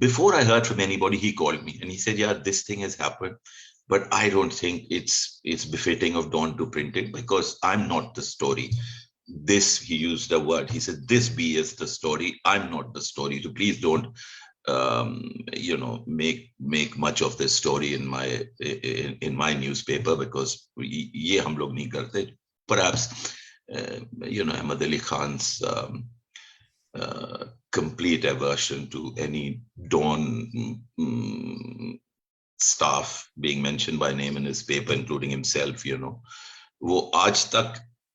before I heard from anybody, he called me and he said, yeah, this thing has happened, but I don't think it's befitting of Dawn to print it because I'm not the story. This, he used a word, he said, this B is the story, I'm not the story, so please don't make much of this story in my newspaper because ye hum log nahi karte. Perhaps Ahmad Ali Khan's complete aversion to any Dawn staff being mentioned by name in his paper, including himself, wo aaj tak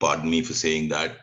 pardon me for saying that,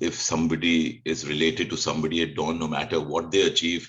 if somebody is related to somebody at Dawn, no matter what they achieve,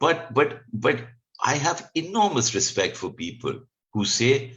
But I have enormous respect for people who say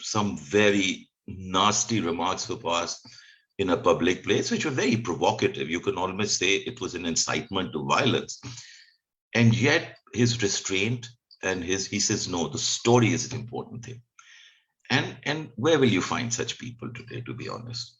some very nasty remarks were passed in a public place which were very provocative. You can almost say it was an incitement to violence, and yet his restraint and he says no, the story is an important thing. And where will you find such people today, to be honest?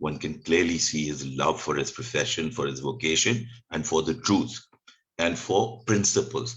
One can clearly see his love for his profession, for his vocation and for the truth and for principles.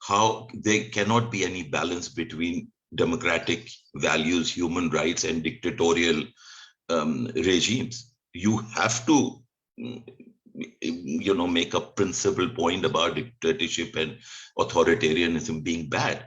How there cannot be any balance between democratic values, human rights, and dictatorial regimes. You have to, make a principal point about dictatorship and authoritarianism being bad.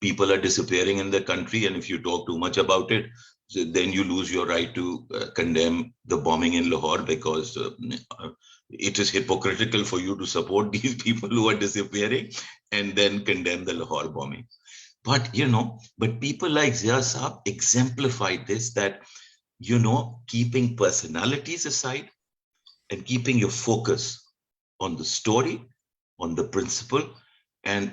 People are disappearing in the country, and if you talk too much about it, then you lose your right to condemn the bombing in Lahore, because it is hypocritical for you to support these people who are disappearing and then condemn the Lahore bombing. But, but people like Zia Saab exemplified this, that, keeping personalities aside and keeping your focus on the story, on the principle, and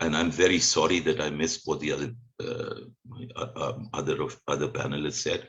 And I'm very sorry that I missed what the other panelists said.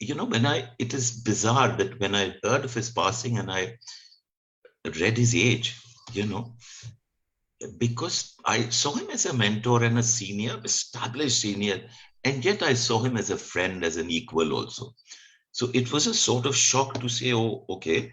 it is bizarre that when I heard of his passing and I read his age, because I saw him as a mentor and a senior, established senior, and yet I saw him as a friend, as an equal also. So it was a sort of shock to say, oh, okay,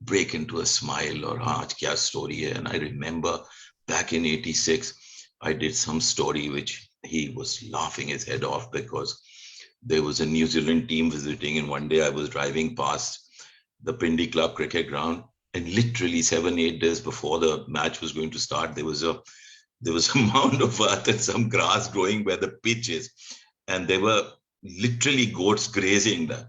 break into a smile, or aaj kya story hai. And I remember back in 86, I did some story which he was laughing his head off, because there was a New Zealand team visiting, and one day I was driving past the Pindi Club cricket ground, and literally 7-8 days before the match was going to start, there was a mound of earth and some grass growing where the pitch is, and there were literally goats grazing there.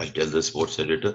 I'll tell the sports editor.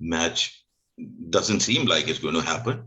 match doesn't seem like it's going to happen,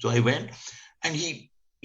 So I went and he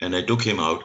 And I took him out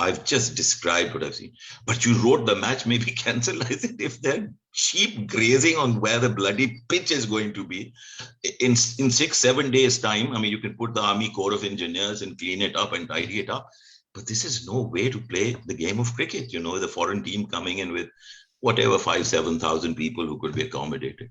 I've just described what I've seen, but you wrote the match may be cancelled. I said, if they're sheep grazing on where the bloody pitch is going to be in 6-7 days time, I mean, you can put the Army Corps of Engineers and clean it up and tidy it up, but this is no way to play the game of cricket. The foreign team coming in with whatever 5,000-7,000 people who could be accommodated.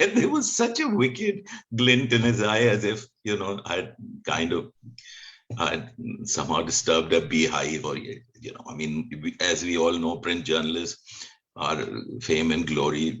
And there was such a wicked glint in his eye, as if I somehow disturbed a beehive, or I mean, as we all know, print journalists, our fame and glory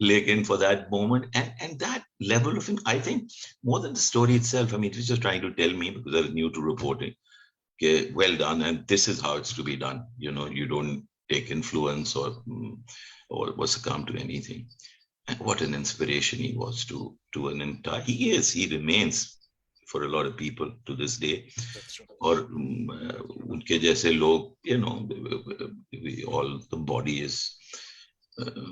Lekin for that moment and that level of, I think, more than the story itself, I mean, it was just trying to tell me, because I was new to reporting, okay, well done, and this is how it's to be done. You don't take influence or succumb to anything. And what an inspiration he was to an entire. He remains for a lot of people to this day. Or unke jaise log, we all, the body is.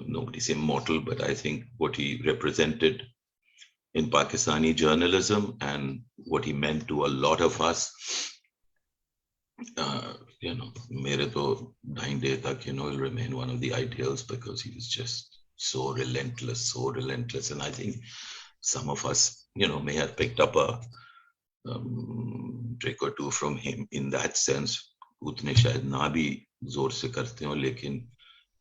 Nobody's immortal, but I think what he represented in Pakistani journalism and what he meant to a lot of us, mere to dying day tak, will remain one of the ideals, because he was just so relentless. And I think some of us, may have picked up a trick or two from him in that sense. Utne shayad na bhi zor se karte ho, lekin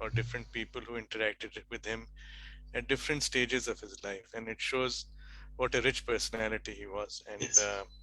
or different people who interacted with him at different stages of his life, and it shows what a rich personality he was. And Yes.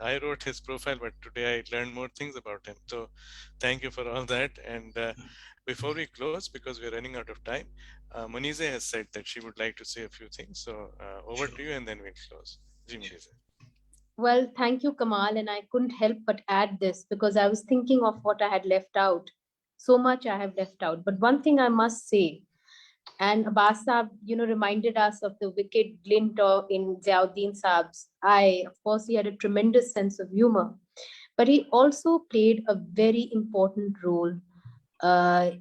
I wrote his profile, but today I learned more things about him. So thank you for all that. And before we close, because we're running out of time, Munizae has said that she would like to say a few things. So over Sure. to you, and then we'll close. Ji, Munizae. Well, thank you, Kamal. And I couldn't help but add this because I was thinking of what I had left out. So much I have left out. But one thing I must say, and Abbas Saab, reminded us of the wicked glint in Ziauddin Saab's eye. Of course, he had a tremendous sense of humor, but he also played a very important role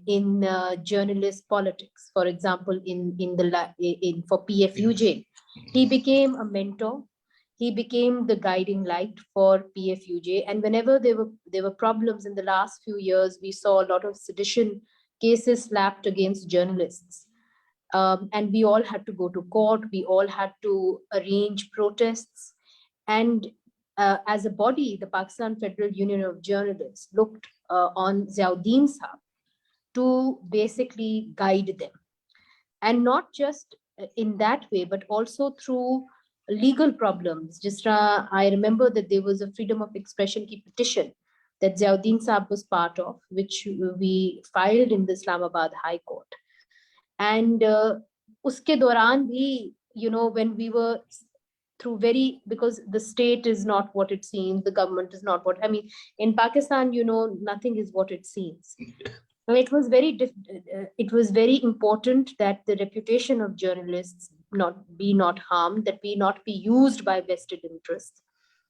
in journalist politics. For example, for PFUJ, he became a mentor. He became the guiding light for PFUJ. And whenever there were problems in the last few years, we saw a lot of sedition cases slapped against journalists. And we all had to go to court. We all had to arrange protests. And as a body, the Pakistan Federal Union of Journalists looked on Ziauddin Saab to basically guide them. And not just in that way, but also through legal problems. Just I remember that there was a freedom of expression ki petition that Ziauddin Saab was part of, which we filed in the Islamabad High Court. And uske dauran bhi, when we were through because the state is not what it seems, the government is not in Pakistan, nothing is what it seems. It was very important that the reputation of journalists be not harmed, that we not be used by vested interests.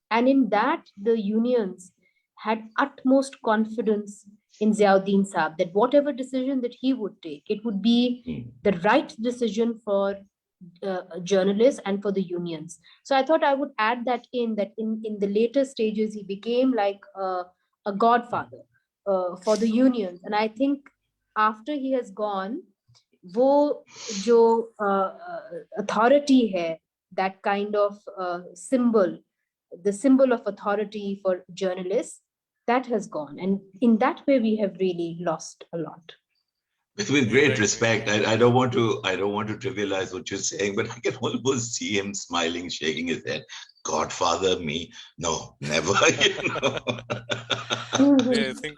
And in that, the unions had utmost confidence in Ziauddin Saab, that whatever decision that he would take, it would be the right decision for journalists and for the unions. So I thought I would add that in the later stages, he became like a godfather for the unions. And I think after he has gone, wo jo authority hai, that kind of symbol, the symbol of authority for journalists, that has gone. And in that way, we have really lost a lot. With great respect, I don't want to trivialize what you're saying, but I can almost see him smiling, shaking his head. Godfather, me? No, never. I think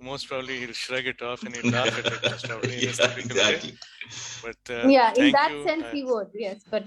most probably he'll shrug it off and he'll laugh at it most probably in his typical way. But in that sense he would, yes, but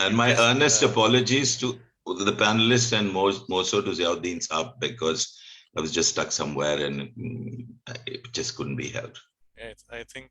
and my earnest apologies to the panelists and more so to Ziauddin Saab, because I was just stuck somewhere and it just couldn't be helped. I think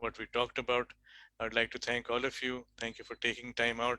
what we talked about. I'd like to thank all of you. Thank you for taking time out.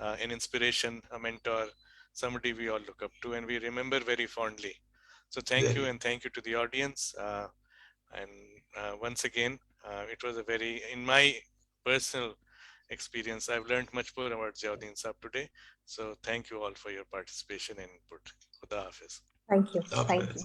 an inspiration, a mentor, somebody we all look up to and we remember very fondly. So thank you, and thank you to the audience. And once again, it was a very, in my personal experience, I've learned much more about Ziauddin Saab today. So thank you all for your participation and input. Khuda Hafiz. Thank you. Thank you.